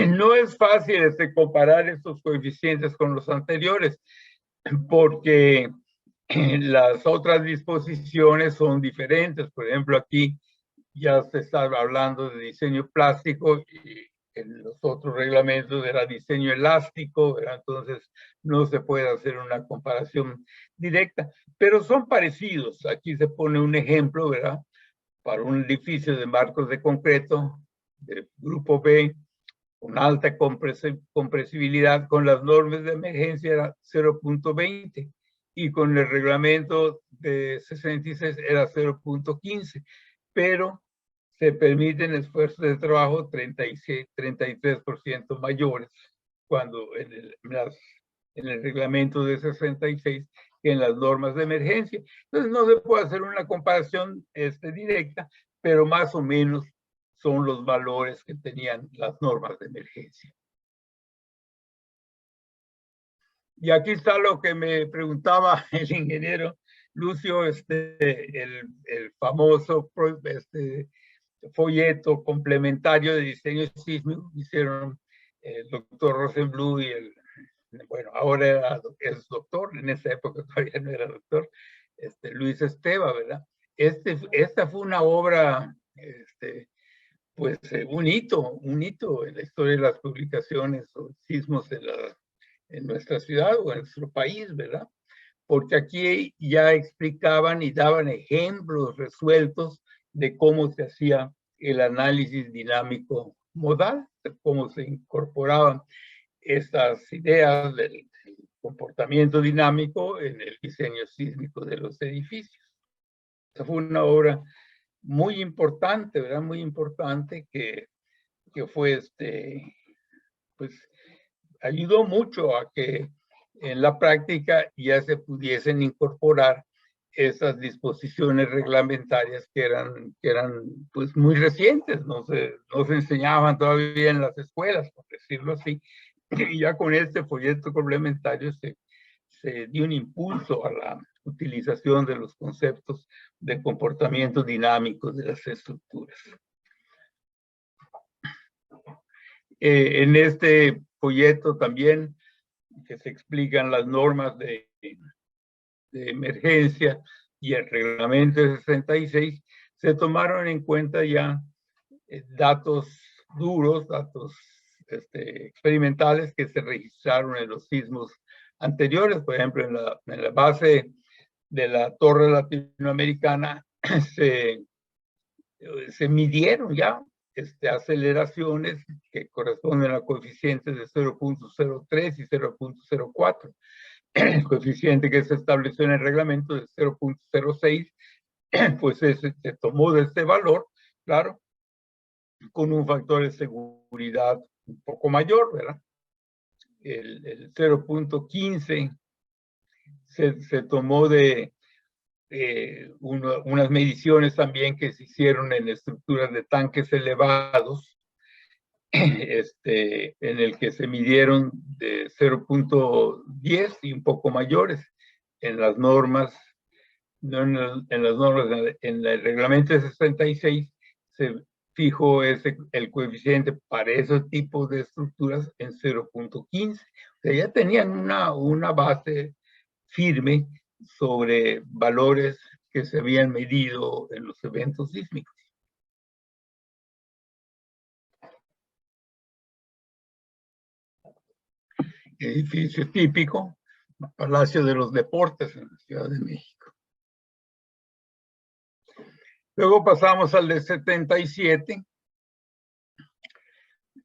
No es fácil comparar estos coeficientes con los anteriores, porque las otras disposiciones son diferentes. Por ejemplo, aquí ya se está hablando de diseño plástico y en los otros reglamentos era diseño elástico, ¿verdad? Entonces no se puede hacer una comparación directa, pero son parecidos. Aquí se pone un ejemplo, ¿verdad? Para un edificio de marcos de concreto de grupo B, con alta compresibilidad, con las normas de emergencia era 0.20 y con el reglamento de 66 era 0.15, pero se permiten esfuerzos de trabajo 33% mayores cuando en el reglamento de 66 que en las normas de emergencia. Entonces no se puede hacer una comparación directa, pero más o menos son los valores que tenían las normas de emergencia. Y aquí está lo que me preguntaba el ingeniero Lucio, el famoso folleto complementario de diseño sísmico que hicieron el doctor Rosenblum y bueno, ahora es doctor, en esa época todavía no era doctor, Luis Esteva, ¿verdad? Esta fue una obra, pues un hito en la historia de las publicaciones o sismos en nuestra ciudad o en nuestro país, ¿verdad? porque aquí ya explicaban y daban ejemplos resueltos de cómo se hacía el análisis dinámico modal, de cómo se incorporaban estas ideas del comportamiento dinámico en el diseño sísmico de los edificios. Esa fue una obra muy importante, ¿verdad? Muy importante que fue pues ayudó mucho a que en la práctica ya se pudiesen incorporar esas disposiciones reglamentarias que eran pues muy recientes, no se enseñaban todavía en las escuelas, por decirlo así, y ya con este folleto complementario se dio un impulso a la utilización de los conceptos de comportamiento dinámico de las estructuras. En este folleto también que se explican las normas de emergencia y el reglamento 66, se tomaron en cuenta ya datos duros, datos experimentales que se registraron en los sismos anteriores. Por ejemplo, en la base de la torre latinoamericana se midieron ya aceleraciones que corresponden a coeficientes de 0.03 y 0.04. El coeficiente que se estableció en el reglamento de 0.06, pues se tomó de este valor, claro, con un factor de seguridad un poco mayor, ¿verdad? El 0.15 se tomó de unas mediciones también que se hicieron en estructuras de tanques elevados, en el que se midieron de 0.10 y un poco mayores en las normas, no en las normas, en el reglamento 66 se fijó el coeficiente para esos tipos de estructuras en 0.15. O sea, ya tenían una base firme sobre valores que se habían medido en los eventos sísmicos. Edificio típico, Palacio de los Deportes en la Ciudad de México. Luego pasamos al de 77,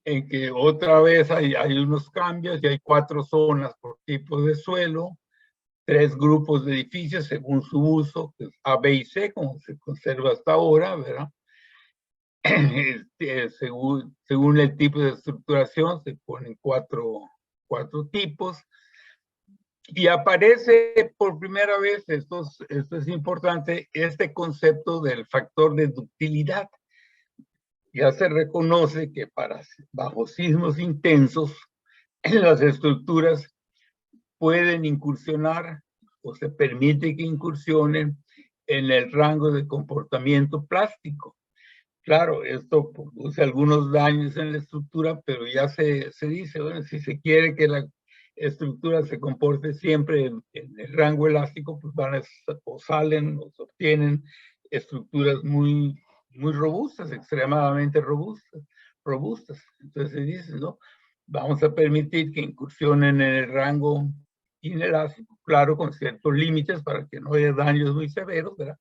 en que otra vez hay unos cambios y hay 4 zonas por tipo de suelo, 3 grupos de edificios según su uso, pues A, B y C, como se conserva hasta ahora, ¿verdad? Según el tipo de estructuración se ponen cuatro tipos. Y aparece por primera vez, esto es importante, este concepto del factor de ductilidad. Ya se reconoce que bajo sismos intensos, las estructuras pueden incursionar o se permite que incursionen en el rango de comportamiento plástico. Claro, esto produce algunos daños en la estructura, pero ya se dice, bueno, si se quiere que la estructura se comporte siempre en el rango elástico, pues salen o se obtienen estructuras muy robustas, extremadamente robustas. Entonces se dice, ¿no? Vamos a permitir que incursionen en el rango inelástico, claro, con ciertos límites para que no haya daños muy severos, ¿verdad?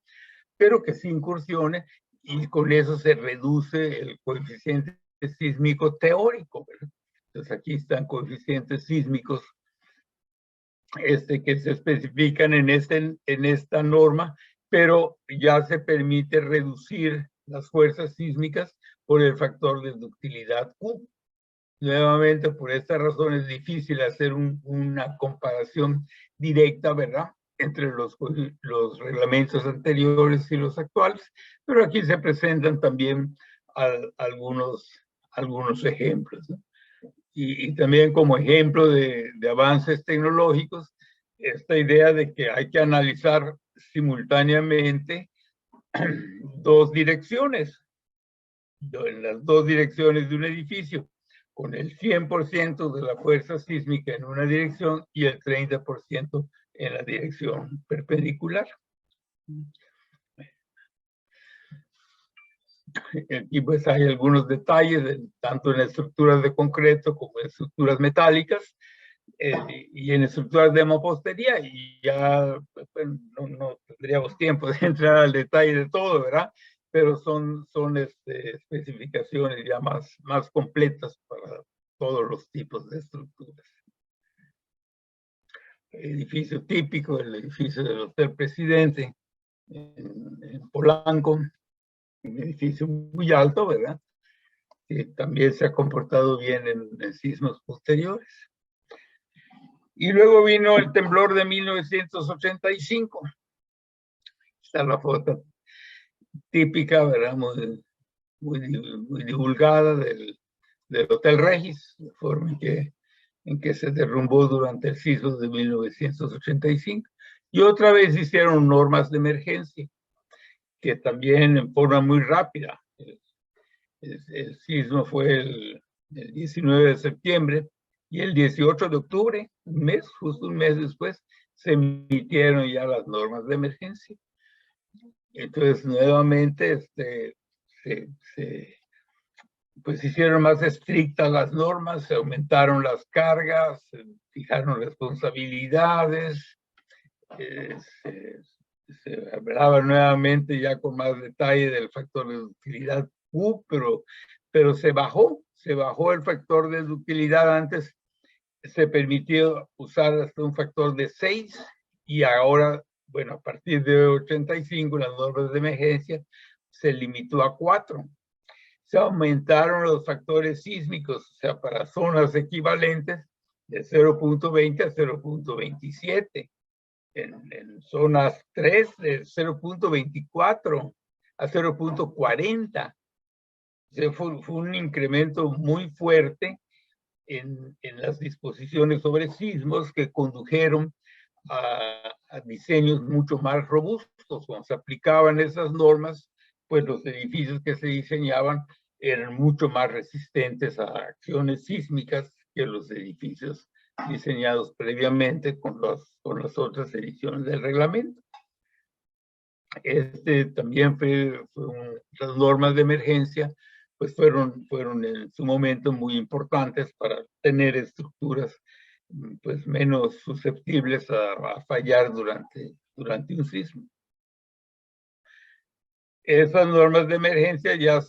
Pero que sí incursione y con eso se reduce el coeficiente sísmico teórico, ¿verdad? Entonces aquí están coeficientes sísmicos que se especifican en esta norma, pero ya se permite reducir las fuerzas sísmicas por el factor de ductilidad Q. Nuevamente, por esta razón es difícil hacer una comparación directa, ¿verdad?, entre los reglamentos anteriores y los actuales, pero aquí se presentan también algunos ejemplos, ¿no? Y también como ejemplo de avances tecnológicos, esta idea de que hay que analizar simultáneamente 2 direcciones, en las 2 direcciones de un edificio, con el 100% de la fuerza sísmica en una dirección y el 30% en la dirección perpendicular. Aquí pues hay algunos detalles, tanto en estructuras de concreto como en estructuras metálicas, y en estructuras de mampostería, y ya pues, no tendríamos tiempo de entrar al detalle de todo, ¿verdad? Pero son especificaciones ya más completas para todos los tipos de estructuras. Edificio típico, el edificio del Hotel Presidente en Polanco, un edificio muy alto, ¿verdad? Que también se ha comportado bien en sismos posteriores. Y luego vino el temblor de 1985. Está la foto típica, ¿verdad? Muy divulgada del Hotel Regis, la forma en que se derrumbó durante el sismo de 1985. Y otra vez hicieron normas de emergencia, que también en forma muy rápida. El sismo fue el 19 de septiembre y el 18 de octubre, justo un mes después, se emitieron ya las normas de emergencia. Entonces, nuevamente, pues hicieron más estrictas las normas, se aumentaron las cargas, se fijaron responsabilidades, se hablaba nuevamente ya con más detalle del factor de ductilidad Q, pero se bajó el factor de ductilidad. Antes se permitió usar hasta un factor de 6 y ahora, bueno, a partir de 85, las normas de emergencia se limitó a 4. Se aumentaron los factores sísmicos, o sea, para zonas equivalentes de 0.20 a 0.27. En zonas 3 de 0.24 a 0.40. Fue un incremento muy fuerte en las disposiciones sobre sismos que condujeron a diseños mucho más robustos. Cuando se aplicaban esas normas, pues los edificios que se diseñaban eran mucho más resistentes a acciones sísmicas que los edificios diseñados previamente con las otras ediciones del reglamento. También las normas de emergencia pues fueron en su momento muy importantes para tener estructuras pues menos susceptibles a fallar durante un sismo. Esas normas de emergencia ya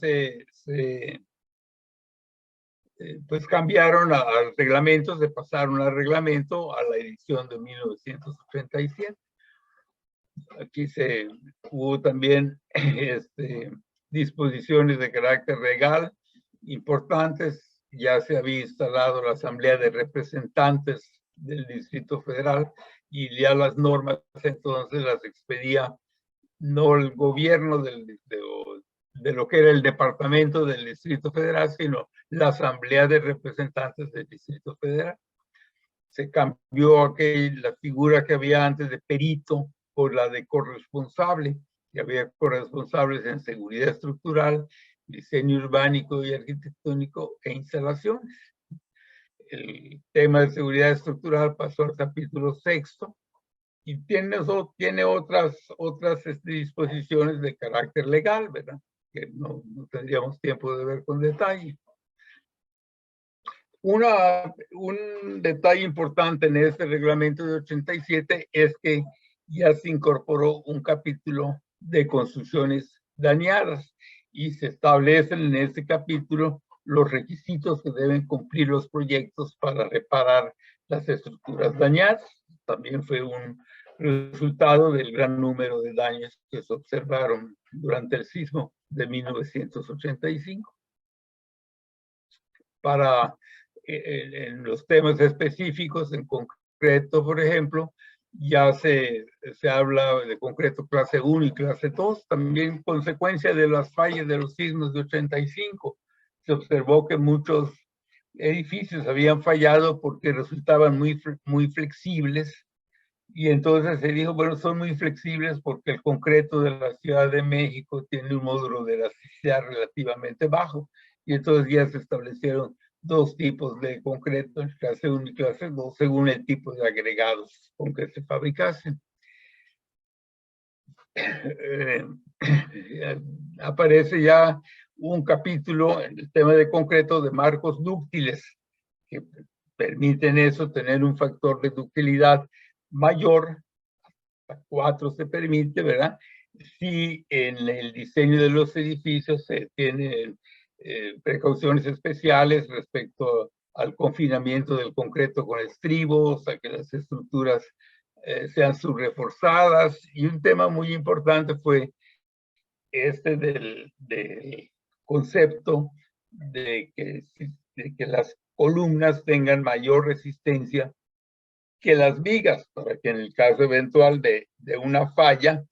pues cambiaron al reglamento, se pasaron al reglamento a la edición de 1987. Aquí hubo también disposiciones de carácter legal importantes. Ya se había instalado la Asamblea de Representantes del Distrito Federal y ya las normas entonces las expedía no el gobierno de lo que era el departamento del Distrito Federal, sino la Asamblea de Representantes del Distrito Federal. Se cambió la figura que había antes de perito por la de corresponsable, y había corresponsables en seguridad estructural, diseño urbánico y arquitectónico e instalaciones. El tema de seguridad estructural pasó al capítulo 6 y tiene otras disposiciones de carácter legal, ¿verdad? Que no tendríamos tiempo de ver con detalle. Un detalle importante en este reglamento de 87 es que ya se incorporó un capítulo de construcciones dañadas y se establecen en este capítulo los requisitos que deben cumplir los proyectos para reparar las estructuras dañadas. También fue un resultado del gran número de daños que se observaron durante el sismo de 1985. En los temas específicos, en concreto, por ejemplo, ya se habla de concreto clase 1 y clase 2, también consecuencia de las fallas de los sismos de 85. Se observó que muchos edificios habían fallado porque resultaban muy flexibles, y entonces se dijo, bueno, son muy flexibles porque el concreto de la Ciudad de México tiene un módulo de elasticidad relativamente bajo, y entonces ya se establecieron dos tipos de concreto, clase 1 y clase 2, según el tipo de agregados con que se fabricasen. Aparece ya un capítulo en el tema de concreto de marcos dúctiles, que permiten eso, tener un factor de ductilidad mayor, hasta 4 se permite, ¿verdad? Si en el diseño de los edificios se tienen precauciones especiales respecto al confinamiento del concreto con estribos, a que las estructuras sean subreforzadas. Y un tema muy importante fue este del concepto de que las columnas tengan mayor resistencia que las vigas, para que en el caso eventual de una falla,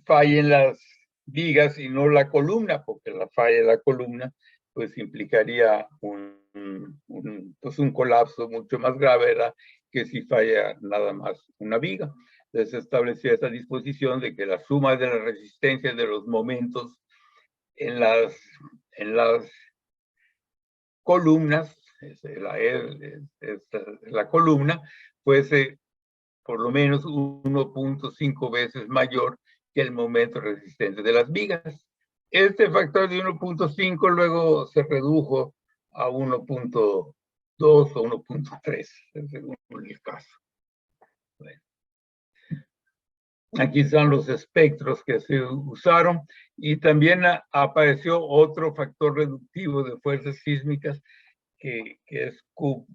fallen las vigas y no la columna, porque la falla de la columna pues implicaría pues un colapso mucho más grave, ¿verdad?, que si falla nada más una viga. Entonces se estableció esta disposición de que la suma de las resistencias de los momentos en las columnas, la columna, fuese por lo menos 1.5 veces mayor que el momento resistente de las vigas. Este factor de 1.5 luego se redujo a 1.2 o 1.3, según el caso. Bueno. Aquí están los espectros que se usaron y también apareció otro factor reductivo de fuerzas sísmicas que es Q',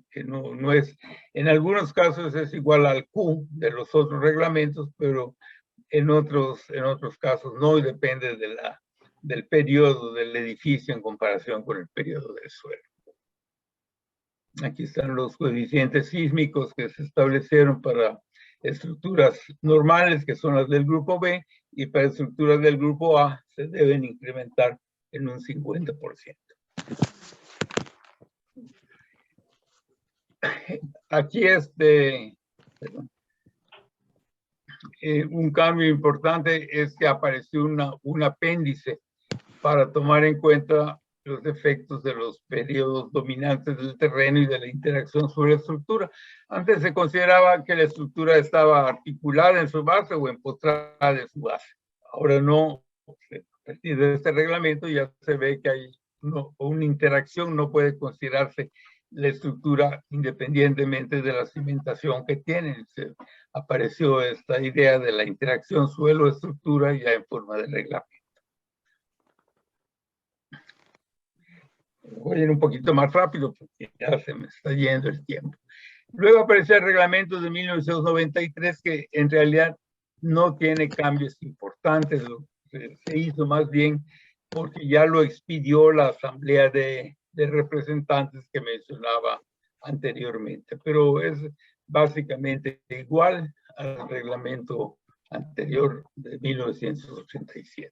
que no es, en algunos casos es igual al Q de los otros reglamentos, pero en otros casos no, y depende del periodo del edificio en comparación con el periodo del suelo. Aquí están los coeficientes sísmicos que se establecieron para estructuras normales, que son las del grupo B, y para estructuras del grupo A se deben incrementar en un 50%. Aquí un cambio importante es que apareció un apéndice para tomar en cuenta los efectos de los periodos dominantes del terreno y de la interacción sobre la estructura. Antes se consideraba que la estructura estaba articulada en su base o empotrada en su base. Ahora no, a partir de este reglamento ya se ve que hay una interacción, no puede considerarse la estructura independientemente de la cimentación que tienen. Apareció esta idea de la interacción suelo-estructura ya en forma de reglamento. Voy a ir un poquito más rápido porque ya se me está yendo el tiempo. Luego apareció el reglamento de 1993 que en realidad no tiene cambios importantes. Se hizo más bien porque ya lo expidió la Asamblea de Representantes que mencionaba anteriormente, pero es básicamente igual al reglamento anterior de 1987.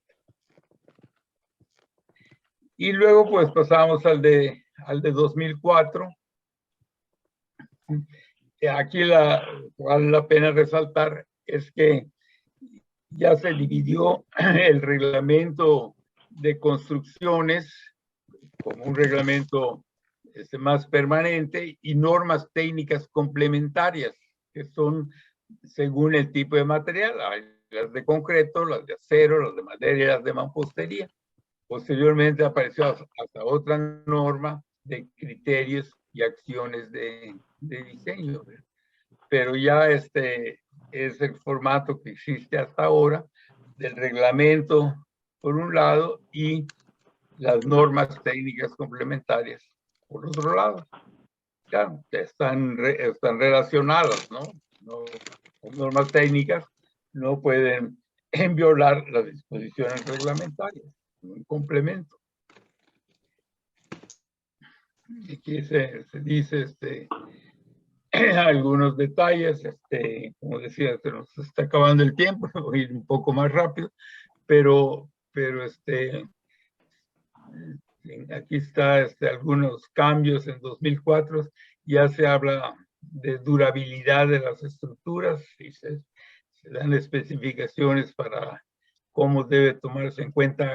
Y luego pues pasamos al de 2004. Aquí vale la pena resaltar es que ya se dividió el reglamento de construcciones como un reglamento más permanente y normas técnicas complementarias que son según el tipo de material. Hay las de concreto, las de acero, las de madera y las de mampostería. Posteriormente apareció hasta otra norma de criterios y acciones de diseño. Pero ya este es el formato que existe hasta ahora del reglamento por un lado y las normas técnicas complementarias por otro lado. Claro, están relacionadas, ¿no? Las normas técnicas no pueden violar las disposiciones reglamentarias, un complemento. Aquí se dice algunos detalles, como decía, se nos está acabando el tiempo, voy a ir un poco más rápido, pero aquí está algunos cambios en 2004, ya se habla de durabilidad de las estructuras y se dan especificaciones para cómo debe tomarse en cuenta,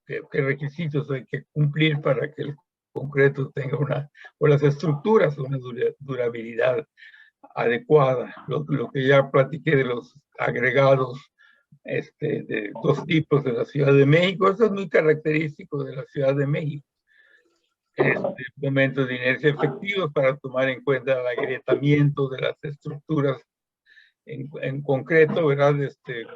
qué requisitos hay que cumplir para que el concreto tenga o las estructuras una durabilidad adecuada. Lo que ya platiqué de los agregados de dos tipos de la Ciudad de México, eso es muy característico de la Ciudad de México. momentos de inercia efectivos para tomar en cuenta el agrietamiento de las estructuras en concreto, ¿verdad?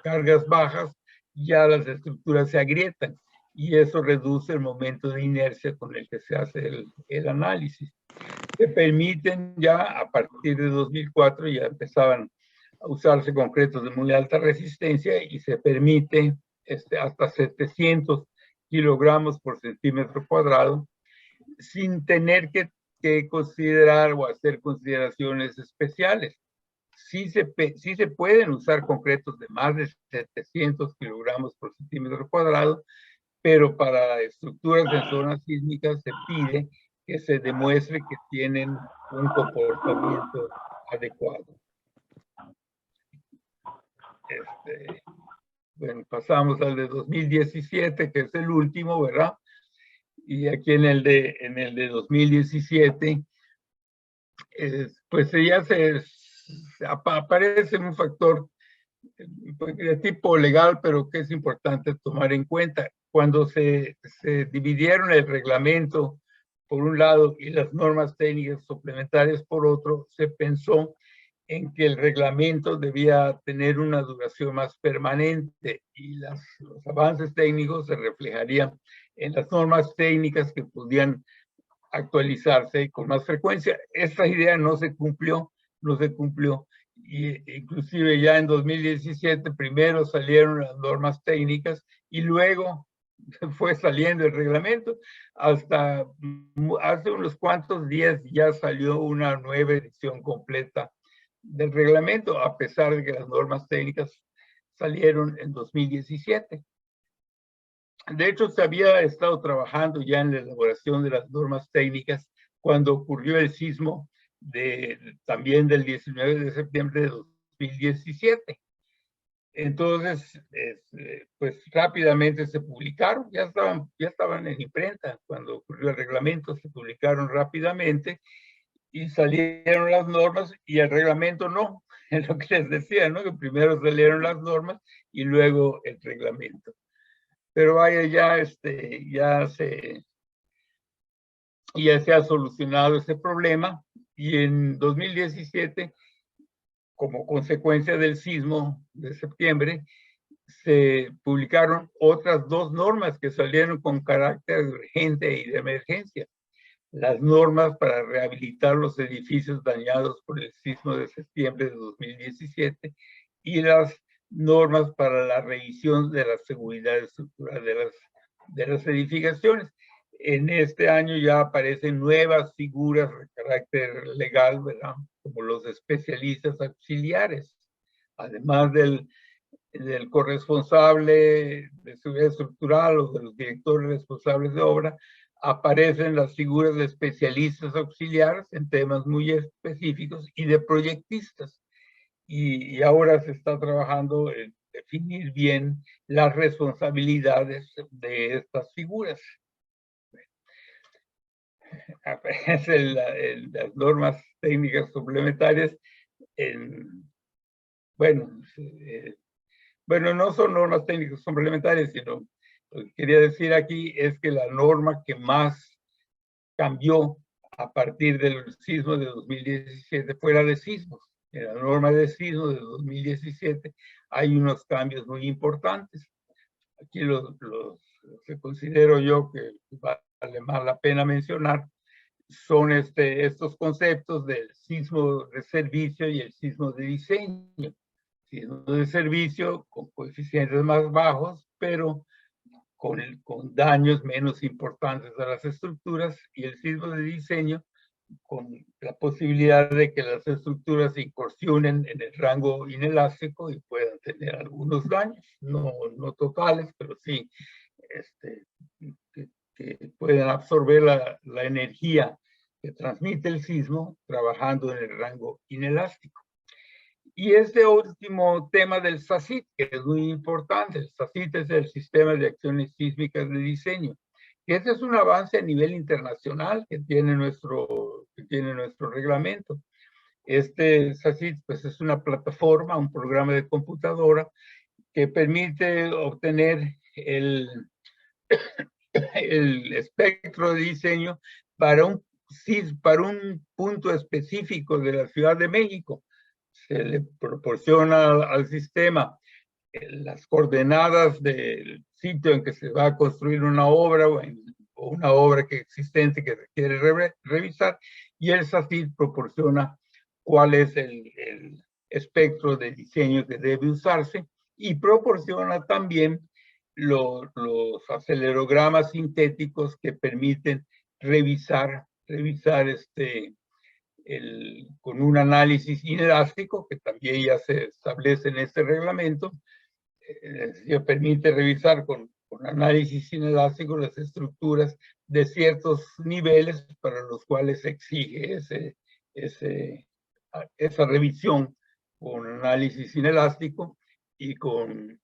Cargas bajas, ya las estructuras se agrietan y eso reduce el momento de inercia con el que se hace el análisis. Se permiten ya, a partir de 2004, ya empezaban a usarse concretos de muy alta resistencia y se permite hasta 700 kilogramos por centímetro cuadrado, sin tener que considerar o hacer consideraciones especiales. Sí se pueden usar concretos de más de 700 kilogramos por centímetro cuadrado, pero para estructuras en zonas sísmicas se pide que se demuestre que tienen un comportamiento adecuado. Bueno, pasamos al de 2017, que es el último, ¿verdad? Y aquí en el de 2017, pues ya aparece un factor de tipo legal, pero que es importante tomar en cuenta. Cuando se dividieron el reglamento por un lado y las normas técnicas suplementarias por otro, se pensó en que el reglamento debía tener una duración más permanente y los avances técnicos se reflejarían en las normas técnicas que podían actualizarse con más frecuencia. Esta idea no se cumplió. Y inclusive ya en 2017 primero salieron las normas técnicas y luego fue saliendo el reglamento. Hasta hace unos cuantos días ya salió una nueva edición completa del reglamento, a pesar de que las normas técnicas salieron en 2017. De hecho, se había estado trabajando ya en la elaboración de las normas técnicas cuando ocurrió el sismo también del 19 de septiembre de 2017. Entonces, pues rápidamente se publicaron, ya estaban en imprenta cuando ocurrió el reglamento, se publicaron rápidamente y salieron las normas y el reglamento no, es lo que les decía, ¿no? Que primero salieron las normas y luego el reglamento. Pero vaya, ya se ha solucionado ese problema y en 2017, como consecuencia del sismo de septiembre, se publicaron otras dos normas que salieron con carácter urgente y de emergencia. Las normas para rehabilitar los edificios dañados por el sismo de septiembre de 2017 y las normas para la revisión de la seguridad estructural de las edificaciones. En este año ya aparecen nuevas figuras de carácter legal, ¿verdad? Como los especialistas auxiliares, además del corresponsable de seguridad estructural o de los directores responsables de obra, aparecen las figuras de especialistas auxiliares en temas muy específicos y de proyectistas. Y ahora se está trabajando en definir bien las responsabilidades de estas figuras. Aparecen las normas técnicas suplementarias. Bueno, no son normas técnicas complementarias, sino lo que quería decir aquí es que la norma que más cambió a partir del sismo de 2017 fue la de sismos. En la norma de sismo de 2017 hay unos cambios muy importantes. Aquí los que considero yo que vale más la pena mencionar son estos conceptos del sismo de servicio y el sismo de diseño. Sismo de servicio con coeficientes más bajos, pero con daños menos importantes a las estructuras, y el sismo de diseño con la posibilidad de que las estructuras incursionen en el rango inelástico y puedan tener algunos daños, no totales, pero sí que puedan absorber la energía que transmite el sismo trabajando en el rango inelástico. Y este último tema del SACIT, que es muy importante. El SACIT es el Sistema de Acciones Sísmicas de Diseño. Y este es un avance a nivel internacional que tiene nuestro reglamento. Este SACIT pues, es una plataforma, un programa de computadora que permite obtener el espectro de diseño para un punto específico de la Ciudad de México. Se le proporciona al sistema las coordenadas del sitio en que se va a construir una obra o una obra existente que requiere revisar, y el SACID proporciona cuál es el espectro de diseño que debe usarse, y proporciona también los acelerogramas sintéticos que permiten revisar con un análisis inelástico, que también ya se establece en este reglamento. Se permite revisar con análisis inelástico las estructuras de ciertos niveles para los cuales se exige esa revisión con análisis inelástico y con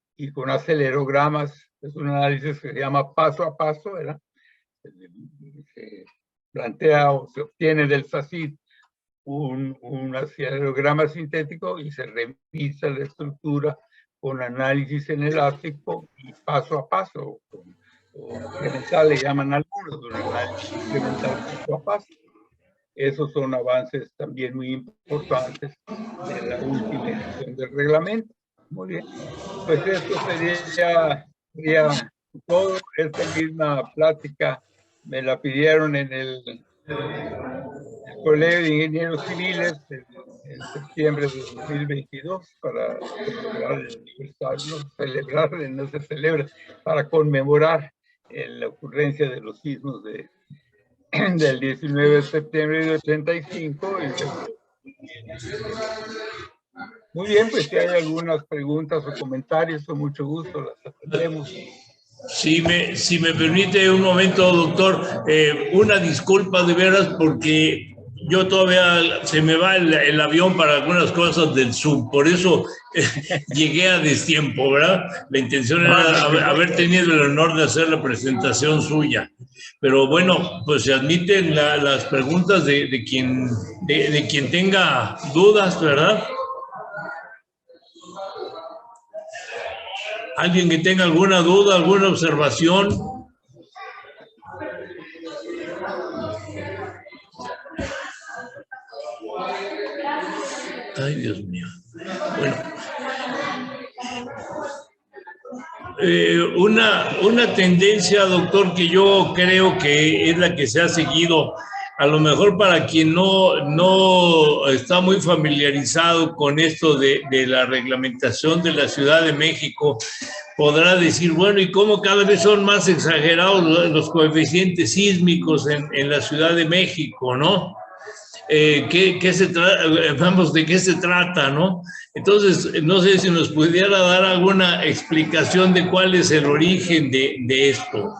acelerogramas. Es un análisis que se llama paso a paso, ¿verdad? Se plantea o se obtiene del SACID un acelerograma sintético y se revisa la estructura con análisis inelástico y paso a paso, o incremental le llaman algunos, un análisis incremental paso a paso. Esos son avances también muy importantes de la última edición del reglamento. Muy bien, pues esto sería todo. Esta misma plática me la pidieron en el Colegio de Ingenieros Civiles en septiembre de 2022 para celebrar el aniversario, no se celebra, para conmemorar la ocurrencia de los sismos del 19 de septiembre de 85. Muy bien, pues si hay algunas preguntas o comentarios, con mucho gusto las atendemos. Si me permite un momento, doctor, una disculpa de veras porque yo todavía se me va el avión para algunas cosas del Zoom, por eso llegué a destiempo, ¿verdad? La intención era haber tenido el honor de hacer la presentación suya. Pero bueno, pues se admiten las preguntas de quien tenga dudas, ¿verdad? ¿Alguien que tenga alguna duda, alguna observación? Ay, Dios mío. Bueno, una tendencia, doctor, que yo creo que es la que se ha seguido, a lo mejor para quien no está muy familiarizado con esto de la reglamentación de la Ciudad de México, podrá decir, bueno, ¿y cómo cada vez son más exagerados los coeficientes sísmicos en la Ciudad de México, no? ¿De qué se trata, no? Entonces, no sé si nos pudiera dar alguna explicación de cuál es el origen de esto.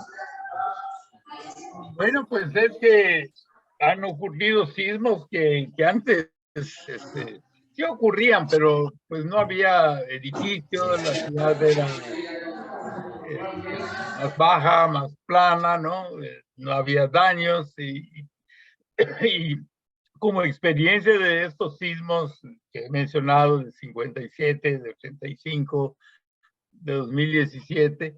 Bueno, pues es que han ocurrido sismos que antes sí ocurrían, pero pues no había edificios, la ciudad era más baja, más plana, ¿no? No había daños y como experiencia de estos sismos que he mencionado, del 57, del 85, de 2017,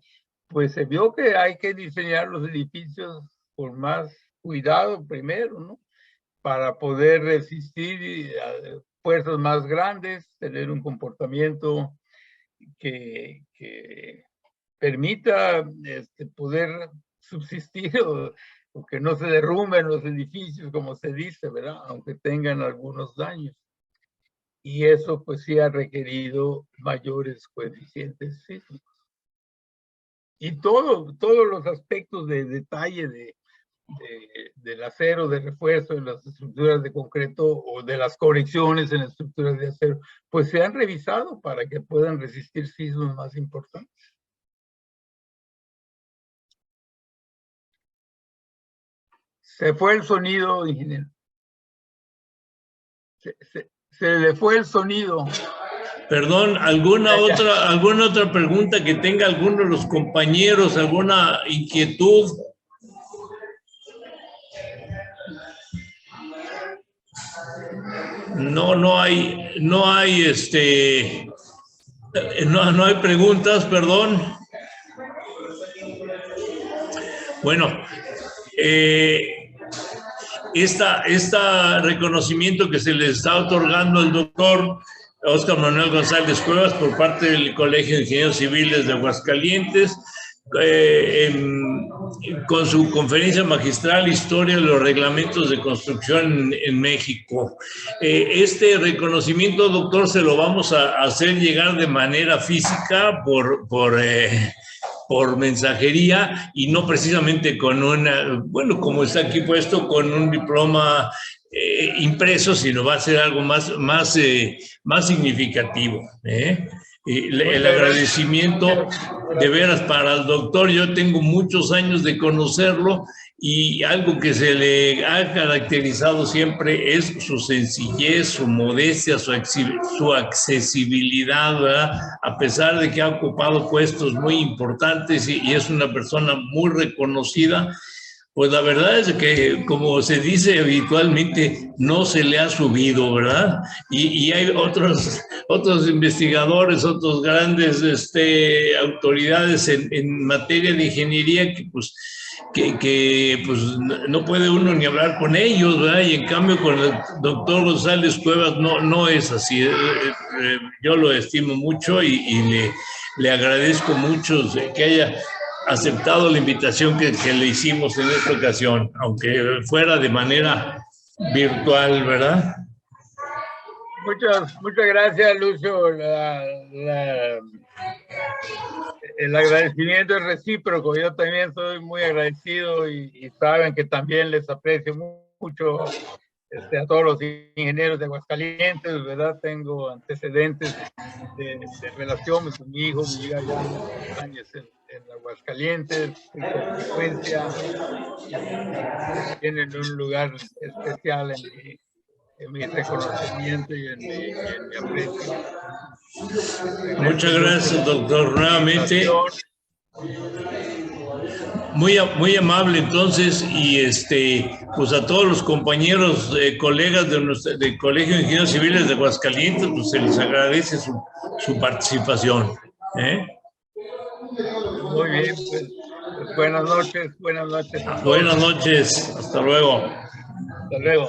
pues se vio que hay que diseñar los edificios con más cuidado primero, ¿no? Para poder resistir a fuerzas más grandes, tener un comportamiento que permita poder subsistir o que no se derrumben los edificios, como se dice, ¿verdad? Aunque tengan algunos daños. Y eso pues sí ha requerido mayores coeficientes sísmicos. Y todos los aspectos de detalle del acero de refuerzo en las estructuras de concreto o de las correcciones en estructuras de acero, pues se han revisado para que puedan resistir sismos más importantes. Se fue el sonido, ingeniero. Se le fue el sonido. Perdón, ¿alguna otra pregunta que tenga alguno de los compañeros, alguna inquietud? No hay preguntas, perdón. Bueno, Este reconocimiento que se le está otorgando al doctor Óscar Manuel González Cuevas por parte del Colegio de Ingenieros Civiles de Aguascalientes, con su conferencia magistral Historia de los Reglamentos de Construcción en México. Este reconocimiento, doctor, se lo vamos a hacer llegar de manera física por mensajería y no precisamente con una, bueno, como está aquí puesto, con un diploma impreso, sino va a ser algo más significativo. El agradecimiento de veras para el doctor. Yo tengo muchos años de conocerlo y algo que se le ha caracterizado siempre es su sencillez, su modestia, su accesibilidad, ¿verdad? A pesar de que ha ocupado puestos muy importantes y es una persona muy reconocida, pues la verdad es que, como se dice habitualmente, no se le ha subido, ¿verdad? Y hay otros investigadores, otros grandes autoridades en materia de ingeniería que pues no puede uno ni hablar con ellos, ¿verdad? Y en cambio con el doctor González Cuevas no es así. Yo lo estimo mucho y le agradezco mucho que haya aceptado la invitación que le hicimos en esta ocasión, aunque fuera de manera virtual, ¿verdad? Muchas gracias, Lucio. El agradecimiento es recíproco. Yo también soy muy agradecido y saben que también les aprecio mucho a todos los ingenieros de Aguascalientes, ¿verdad? Tengo antecedentes de relación con mi hijo, mi hija ya años en Aguascalientes, con frecuencia, tienen un lugar especial en mi reconocimiento y en mi aprecio. Muchas gracias, doctor, nuevamente. Muy amable entonces, y pues a todos los compañeros, colegas del Colegio de Ingenieros Civiles de Aguascalientes, pues se les agradece su participación. Muy bien, pues buenas noches. Buenas noches, hasta luego. Hasta luego.